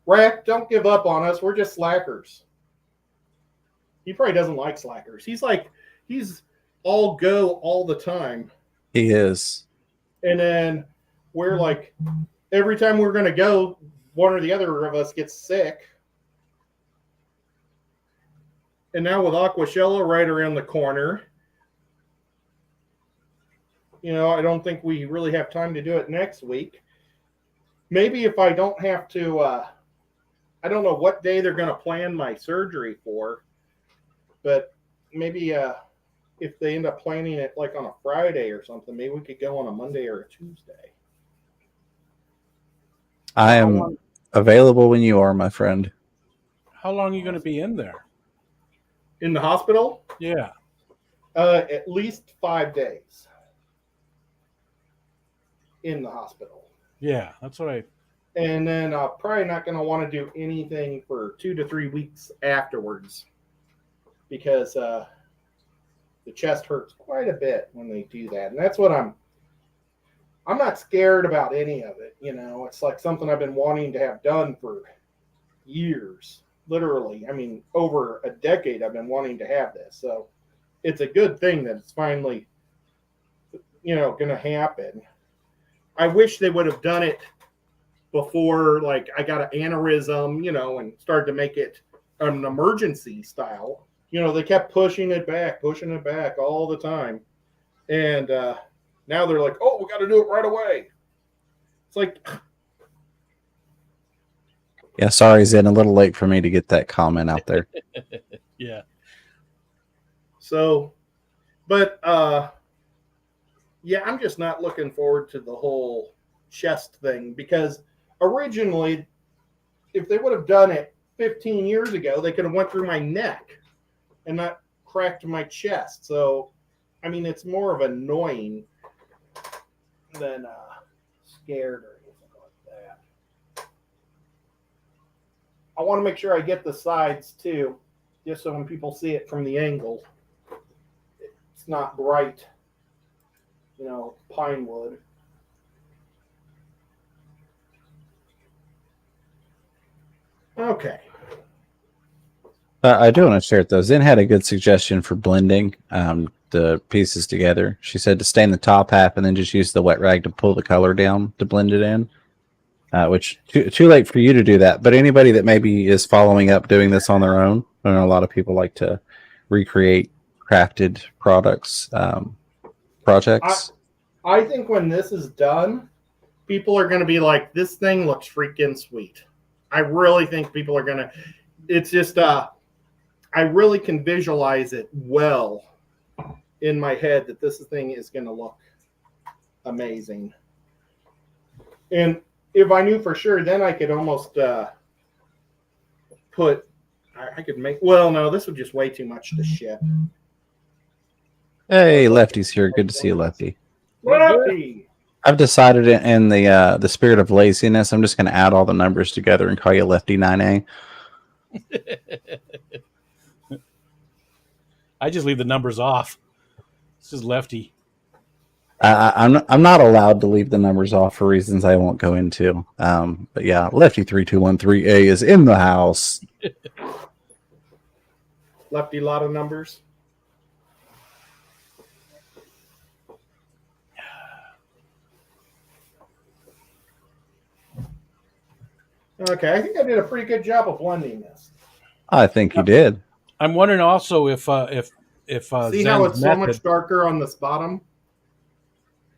Rack, don't give up on us. We're just slackers. He probably doesn't like slackers. He's all go all the time. He is. And then we're like, every time we're going to go, one or the other of us gets sick. And now with Aquashella right around the corner, I don't think we really have time to do it next week. Maybe if I don't have to, I don't know what day they're going to plan my surgery for, but maybe if they end up planning it like on a Friday or something, maybe we could go on a Monday or a Tuesday. I am available when you are, my friend. How long are you going to be in there? In the hospital? Yeah. At least 5 days. In the hospital. Yeah, that's what And then probably not going to want to do anything for 2 to 3 weeks afterwards, because the chest hurts quite a bit when they do that. And that's what I'm not scared about any of it. It's like something I've been wanting to have done for years, literally. I mean, over a decade I've been wanting to have this. So it's a good thing that it's finally, going to happen. I wish they would have done it before, like, I got an aneurysm, and started to make it an emergency style. They kept pushing it back all the time. And now they're like, oh, we got to do it right away. It's like, Yeah, sorry, Zen. A little late for me to get that comment out there. Yeah. So, but yeah, I'm just not looking forward to the whole chest thing because originally, if they would have done it 15 years ago, they could have went through my neck and not cracked my chest. So, I mean, it's more of annoying than scared or anything like that. I want to make sure I get the sides too, just so when people see it from the angle, it's not bright, pine wood. Okay. I do want to share it though. Zen had a good suggestion for blending the pieces together. She said to stain the top half and then just use the wet rag to pull the color down to blend it in. Which too late for you to do that, but anybody that maybe is following up doing this on their own. I know a lot of people like to recreate crafted projects. I think when this is done, people are going to be like, this thing looks freaking sweet. I really think people are going to, it's just, I really can visualize it well in my head that this thing is going to look amazing. And if I knew for sure, then I could almost I could make, well, no, this would just way too much to ship. Hey, Lefty's here. Good to see you, Lefty. Lefty! I've decided in the spirit of laziness, I'm just going to add all the numbers together and call you Lefty 9A. I just leave the numbers off. This is Lefty. I'm not allowed to leave the numbers off for reasons I won't go into. But yeah, Lefty 3213A is in the house. Lefty, lot of numbers. Okay, I think I did a pretty good job of blending this. I think you did. I'm wondering also if see Zen's how it's so method, much darker on this bottom.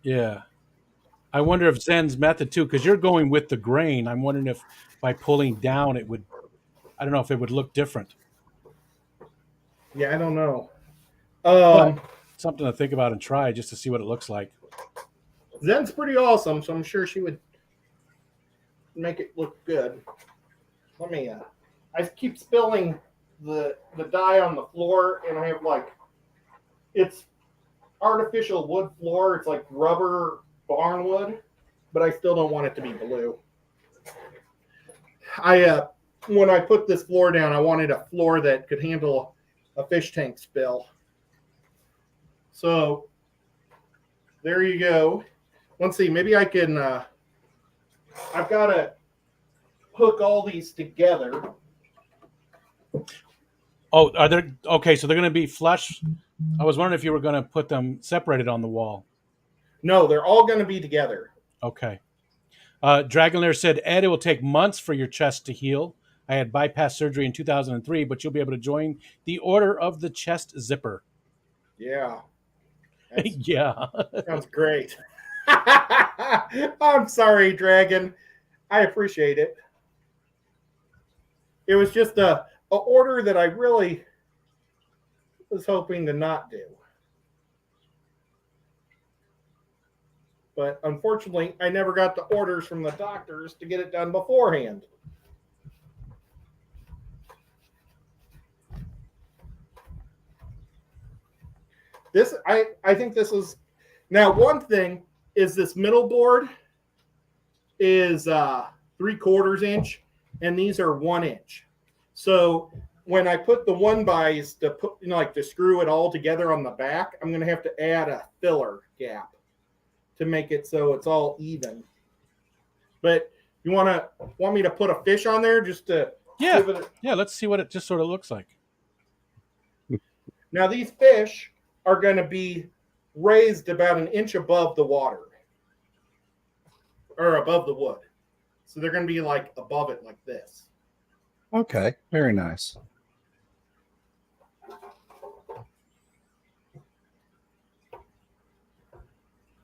Yeah, I wonder if Zen's method too, because you're going with the grain. I'm wondering if by pulling down it would, I don't know if it would look different. Yeah, I don't know. Something to think about and try just to see what it looks like. Zen's pretty awesome, so I'm sure she would make it look good. Let me I keep spilling the dye on the floor, and I have it's artificial wood floor. It's like rubber barn wood, but I still don't want it to be blue. When I put this floor down, I wanted a floor that could handle a fish tank spill. So there you go. Let's see, maybe I can I've got to hook all these together. Oh, are there? Okay, so they're going to be flush. I was wondering if you were going to put them separated on the wall. No, they're all going to be together. Okay. Dragon Lair said, Ed, it will take months for your chest to heal. I had bypass surgery in 2003, but you'll be able to join the Order of the Chest Zipper. Yeah. Yeah. Sounds great. I'm sorry, Dragon. I appreciate it. It was just a order that I really was hoping to not do. But unfortunately, I never got the orders from the doctors to get it done beforehand. I think this is, now one thing is this middle board is 3/4 inch, and these are 1 inch. So when I put the 1-bys to put, to screw it all together on the back, I'm going to have to add a filler gap to make it so it's all even. But you want me to put a fish on there just to give it yeah, let's see what it just sort of looks like. Now these fish are going to be raised about 1 inch above the water or above the wood. So they're going to be above it like this. Okay, very nice.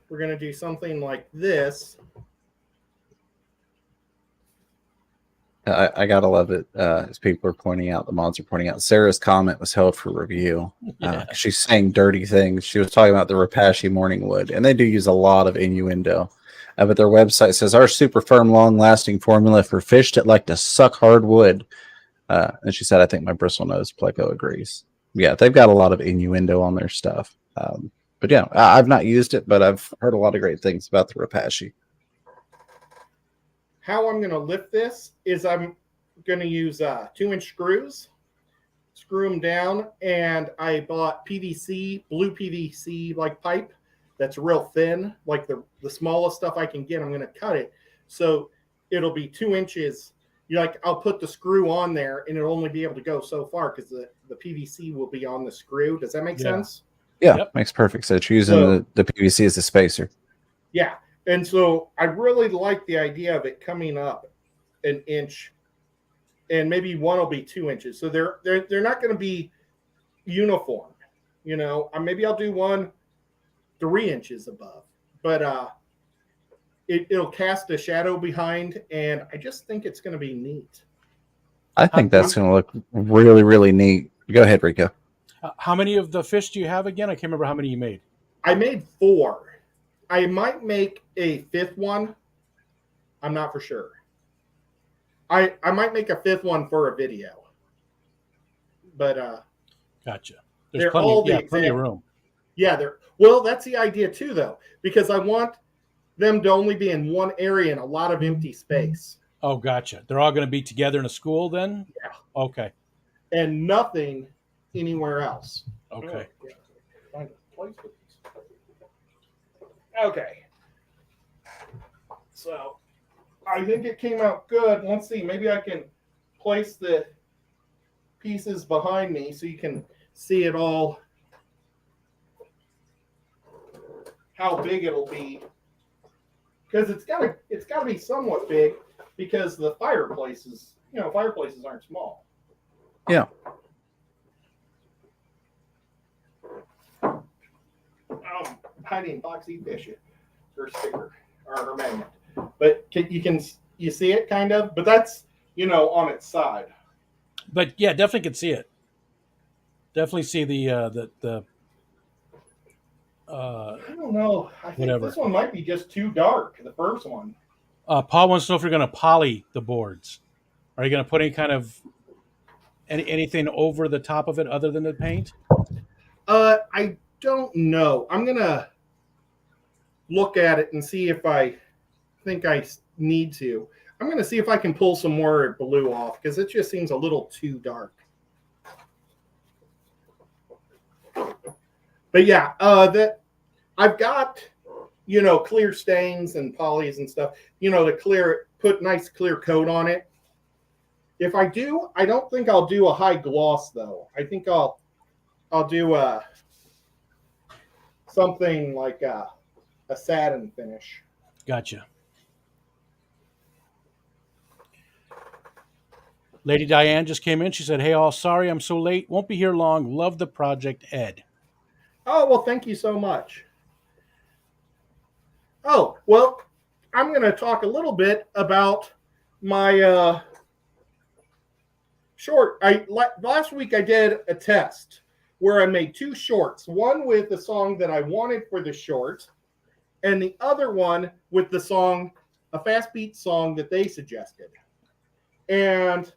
We're going to do something like this. I gotta love it. As people are pointing out, the mods are pointing out, Sarah's comment was held for review. She's saying dirty things. She was talking about the Repashi morning wood, and they do use a lot of innuendo. But their website says our super firm, long-lasting formula for fish that like to suck hard wood. And she said, I think my bristle nose pleco agrees. Yeah, they've got a lot of innuendo on their stuff. But yeah, I've not used it, but I've heard a lot of great things about the Repashi. How I'm going to lift this is I'm going to use 2-inch screws, screw them down, and I bought PVC, blue PVC like pipe that's real thin, like the smallest stuff I can get. I'm going to cut it so it'll be 2 inches. I'll put the screw on there, and it'll only be able to go so far because the PVC will be on the screw. Does that make sense? Yeah, makes perfect sense. You're using the PVC as a spacer. Yeah. And so I really like the idea of it coming up an inch, and maybe one will be 2 inches. So they're not going to be uniform, Maybe I'll do one 3 inches above, but it'll cast a shadow behind, and I just think it's going to be neat. I think that's going to look really, really neat. Go ahead, Rico. How many of the fish do you have again? I can't remember how many you made. I made 4. I might make a 5th one. I'm not for sure. I might make a 5th one for a video. But gotcha. There's plenty of room. Yeah, that's the idea too, though, because I want them to only be in one area and a lot of empty space. Oh, gotcha. They're all going to be together in a school then? Yeah. Okay. And nothing anywhere else. Okay. Okay. So I think it came out good. Let's see. Maybe I can place the pieces behind me so you can see it all, how big it'll be. Because it's gotta be somewhat big because the fireplaces aren't small. Yeah. Hiding boxy fish, her sticker or her magnet, but you see it kind of, but that's on its side. But yeah, definitely can see it. Definitely see the I don't know. I think this one might be just too dark. The first one. Paul wants to know if you're going to poly the boards. Are you going to put any kind of anything over the top of it other than the paint? I don't know. I'm gonna look at it and see if I think I need to. I'm gonna see if I can pull some more blue off because it just seems a little too dark. But yeah, that I've got clear stains and polys and stuff. To put nice clear coat on it. If I do, I don't think I'll do a high gloss though. I think I'll do something like a satin finish. Gotcha. Lady Diane just came in. She said, "Hey, all, sorry I'm so late. Won't be here long. Love the project, Ed." Oh, well, thank you so much. Oh, well, I'm going to talk a little bit about my short. Last week I did a test where I made 2 shorts, one with the song that I wanted for the short, and the other one with the song, a fast beat song that they suggested. And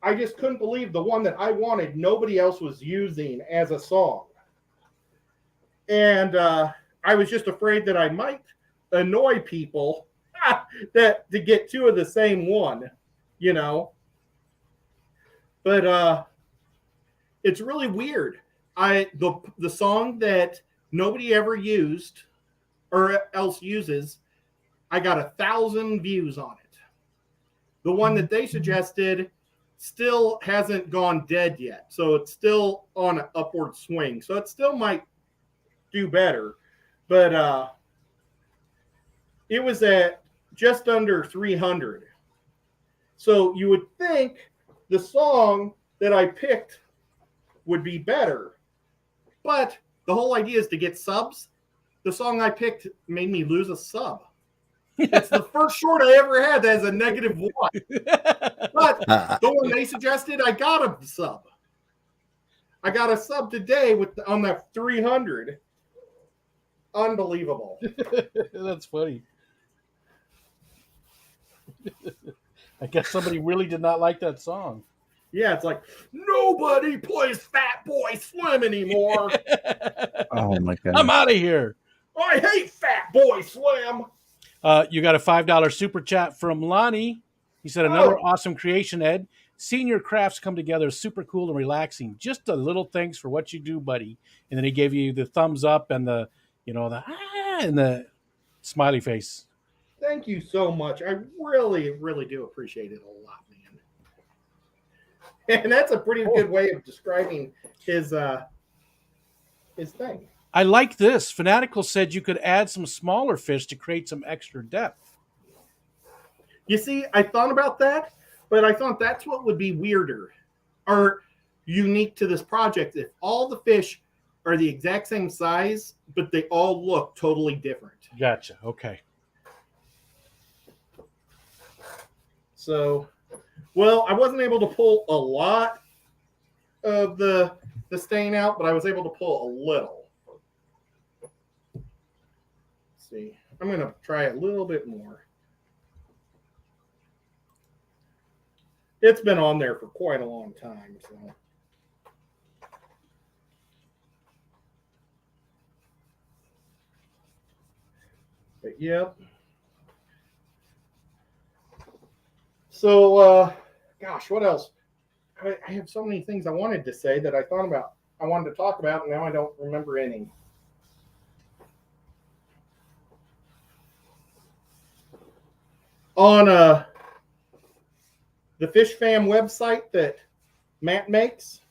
I just couldn't believe the one that I wanted, nobody else was using as a song. And I was just afraid that I might annoy people that to get 2 of the same one, But it's really weird. The song that nobody ever used or else uses, I got 1,000 views on it. The one that they suggested still hasn't gone dead yet, so it's still on an upward swing. So it still might do better, but it was at just under 300. So you would think the song that I picked would be better, but the whole idea is to get subs. The song I picked made me lose a sub. It's the first short I ever had that has a -1. But the one they suggested, I got a sub. I got a sub today on that 300. Unbelievable. That's funny. I guess somebody really did not like that song. Yeah, it's like nobody plays Fat Boy Slim anymore. Oh my god! I'm out of here. I hate Fat Boy Slim. You got a $5 super chat from Lonnie. He said, another awesome creation, Ed. Seeing your crafts come together is super cool and relaxing. Just a little thanks for what you do, buddy. And then he gave you the thumbs up and the and the smiley face. Thank you so much. I really, really do appreciate it a lot, man. And that's a pretty good way of describing his thing. I like this. Fanatical said you could add some smaller fish to create some extra depth. You see, I thought about that, but I thought that's what would be weirder or unique to this project. If all the fish are the exact same size, but they all look totally different. Gotcha. Okay. So, well, I wasn't able to pull a lot of the stain out, but I was able to pull a little. Let's see. I'm going to try a little bit more. It's been on there for quite a long time, so. But yep. So, gosh, what else? I have so many things I wanted to say that I wanted to talk about, and now I don't remember any. On the Fish Fam website that Matt makes,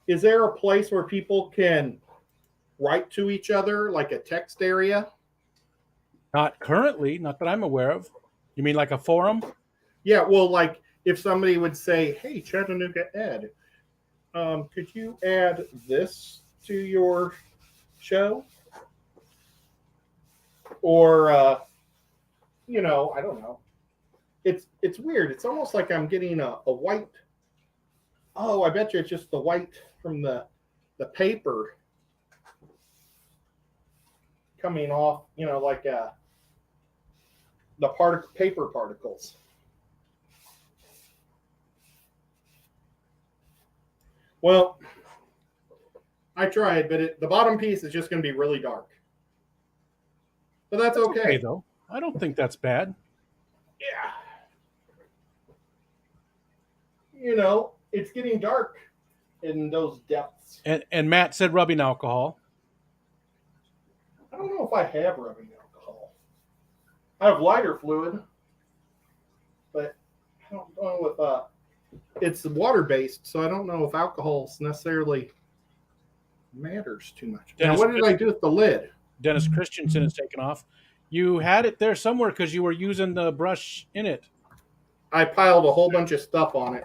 is there a place where people can write to each other, like a text area? Not currently, not that I'm aware of. You mean like a forum? Yeah, well, like if somebody would say, hey, Chattanooga Ed, could you add this to your show? Or, I don't know. It's weird. It's almost like I'm getting a white. Oh, I bet you it's just the white from the paper coming off, like the paper particles. Well, I tried, but the bottom piece is just going to be really dark. But that's okay, though. I don't think that's bad. Yeah. It's getting dark in those depths. And Matt said rubbing alcohol. I don't know if I have rubbing alcohol. I have lighter fluid, but I don't know if it's water-based, so I don't know if alcohol necessarily matters too much. Now, what did I do with the lid? Dennis Christensen is taken off. You had it there somewhere because you were using the brush in it. I piled a whole bunch of stuff on it.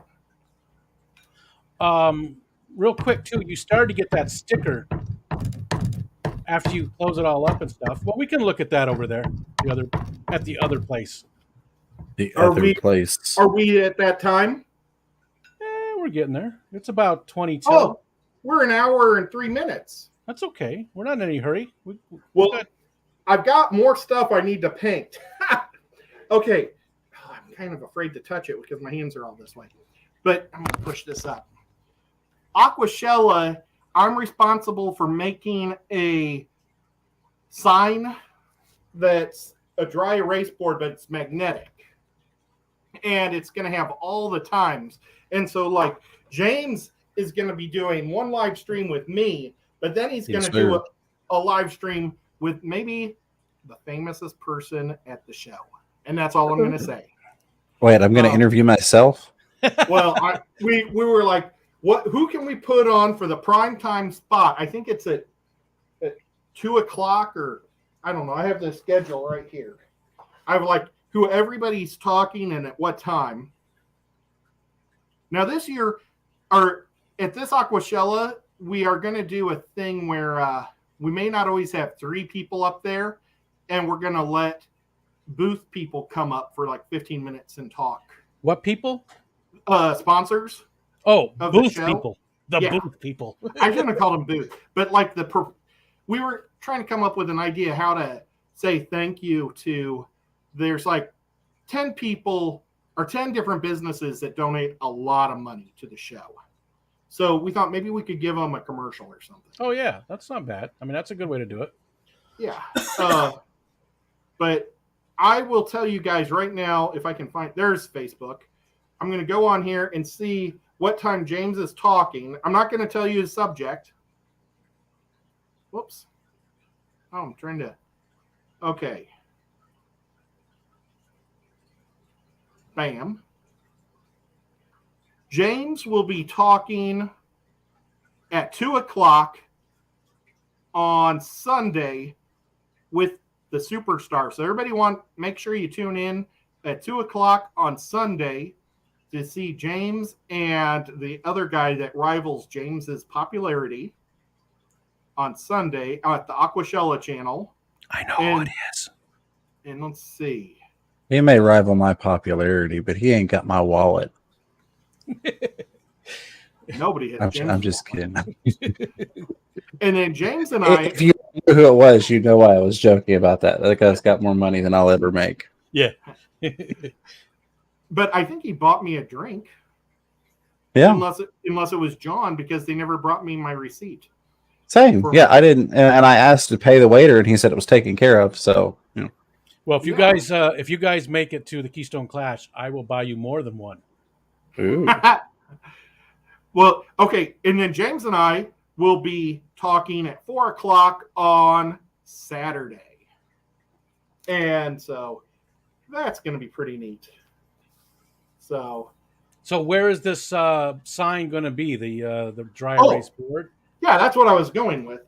Real quick, too, you started to get that sticker after you close it all up and stuff. Well, we can look at that over there, at the other place. Are we at that time? We're getting there. It's about 22. Oh, we're an hour and 3 minutes. That's okay. We're not in any hurry. Well, I've got more stuff I need to paint. Okay. Oh, I'm kind of afraid to touch it because my hands are all this way. But I'm going to push this up. Aquashella, I'm responsible for making a sign that's a dry erase board, but it's magnetic. And it's going to have all the times. And so, like, James is going to be doing one live stream with me, but then he's going to do a live stream with maybe the famousest person at the show. And that's all I'm going to say. Wait, I'm going to interview myself? Well, we were like, who can we put on for the prime time spot? I think it's at 2 o'clock or I don't know. I have the schedule right here. I have like who everybody's talking and at what time. Now this year, or at this Aquashella, we are going to do a thing where we may not always have 3 people up there, and we're going to let booth people come up for like 15 minutes and talk. What people? Sponsors. Oh, of booth the show. people. The Yeah. booth people. I shouldn't have called them booth, but like we were trying to come up with an idea how to say thank you to. There's like 10 people or 10 different businesses that donate a lot of money to the show. So we thought maybe we could give them a commercial or something. Oh yeah, that's not bad. I mean, that's a good way to do it. Yeah. But I will tell you guys right now, if I can find, there's Facebook. I'm going to go on here and see what time James is talking. I'm not going to tell you his subject. Whoops. Oh, I'm trying to. Okay. Bam. James will be talking at 2 o'clock on Sunday with the superstar. So everybody make sure you tune in at 2 o'clock on Sunday to see James and the other guy that rivals James's popularity on Sunday at the Aquashella channel. I know who it is. And let's see. He may rival my popularity, but he ain't got my wallet. Nobody has. I'm just kidding. And then James and I. If you knew who it was, you know why I was joking about that. That guy's got more money than I'll ever make. Yeah. But I think he bought me a drink. Yeah. Unless it was John, because they never brought me my receipt. Same. Yeah, I didn't, and I asked to pay the waiter, and he said it was taken care of. So, you know. Well, if you guys make it to the Keystone Clash, I will buy you more than one. Ooh. Well, okay, and then James and I will be talking at 4 o'clock on Saturday, and so that's going to be pretty neat. So where is this sign going to be? The dry erase board? Yeah, that's what I was going with.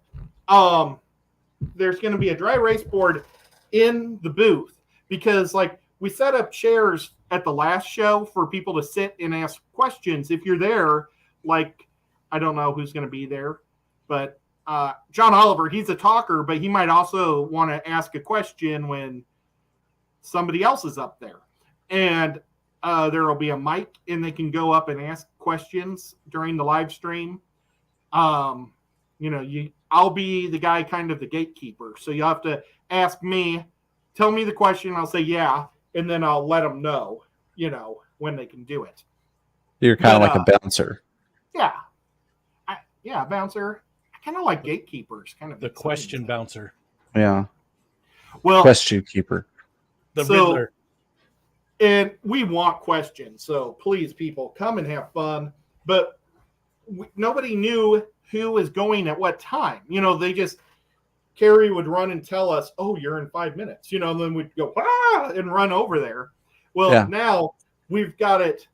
There's going to be a dry erase board in the booth because, like, we set up chairs at the last show for people to sit and ask questions. If you're there, like, I don't know who's going to be there, but John Oliver, he's a talker, but he might also want to ask a question when somebody else is up there. And there will be a mic, and they can go up and ask questions during the live stream. I'll be the guy, kind of the gatekeeper. So you have to ask me, tell me the question. I'll say, yeah. And then I'll let them know, when they can do it. You're kind of like a bouncer. Yeah. Bouncer. I kind of like gatekeepers. Kind of the question bouncer. Yeah. Well, question keeper. The Riddler. And we want questions. So please, people, come and have fun. But nobody knew who was going at what time. They just, Carrie would run and tell us, oh, you're in 5 minutes. And then we'd go, and run over there. Well, Now we've got it.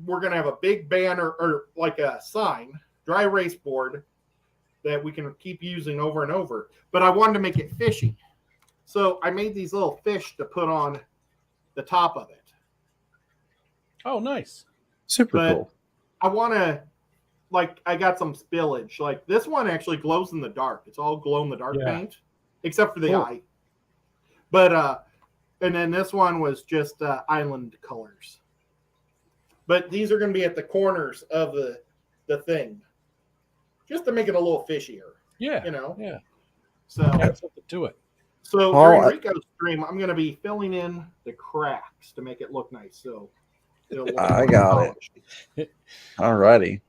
We're going to have a big banner or like a sign, dry erase board that we can keep using over and over. But I wanted to make it fishy. So I made these little fish to put on the top of it. Oh, nice. Super cool. I want to, I got some spillage. Like this one actually glows in the dark. It's all glow in the dark paint, except for the eye. But, and then this one was just island colors. But these are going to be at the corners of the thing, just to make it a little fishier. Yeah. Yeah. So add something to it. So during Rico's stream, I'm going to be filling in the cracks to make it look nice. So I got it. All righty.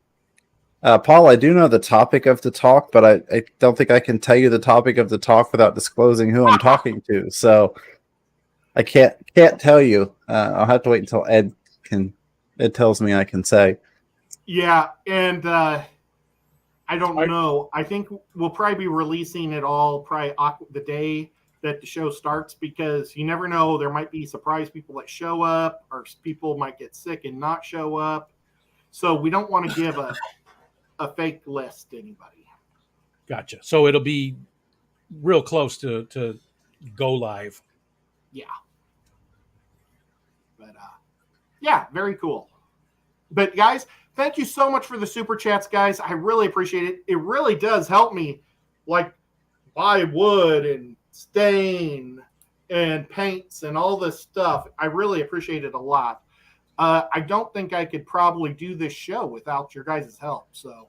Paul, I do know the topic of the talk, but I don't think I can tell you the topic of the talk without disclosing who I'm talking to. So I can't tell you. I'll have to wait until Ed tells me I can say. Yeah, and I don't know. I think we'll probably be releasing it all the day that the show starts, because you never know. There might be surprise people that show up, or people might get sick and not show up. So we don't want to give a fake list to anybody. Gotcha. So it'll be real close to go live. Yeah. But yeah, very cool. But guys, thank you so much for the super chats, guys. I really appreciate it. It really does help me, buy wood and stain and paints and all this stuff. I really appreciate it a lot. I don't think I could probably do this show without your guys' help. So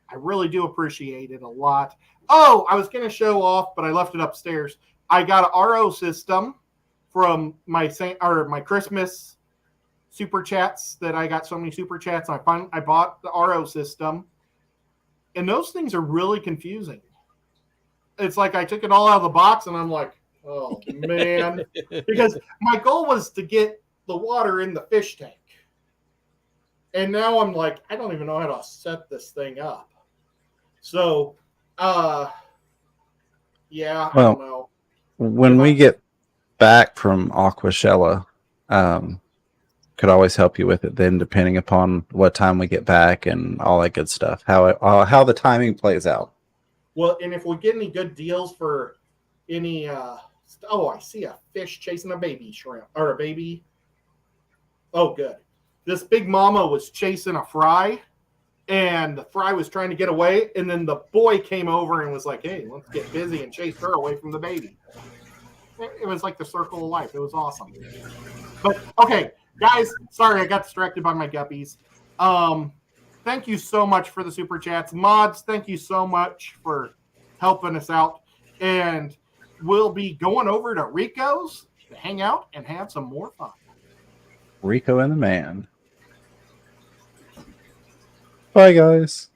I really do appreciate it a lot. Oh, I was going to show off, but I left it upstairs. I got an RO system from my Christmas super chats that I got so many super chats. I bought the RO system, and those things are really confusing. It's like I took it all out of the box, and I'm like, oh, man. Because my goal was to get the water in the fish tank. And now I'm like, I don't even know how to set this thing up. So, yeah, I don't know. When we get back from Aquashella, could always help you with it then, depending upon what time we get back and all that good stuff, how the timing plays out. Well, and if we get any good deals for any, I see a fish chasing a baby shrimp or a baby. Oh, good. This big mama was chasing a fry, and the fry was trying to get away, and then the boy came over and was like, hey, let's get busy, and chased her away from the baby. It was like the circle of life. It was awesome. But, okay, guys, sorry I got distracted by my guppies. Thank you so much for the super chats. Mods, thank you so much for helping us out. And we'll be going over to Rico's to hang out and have some more fun. Rico and the man. Bye, guys.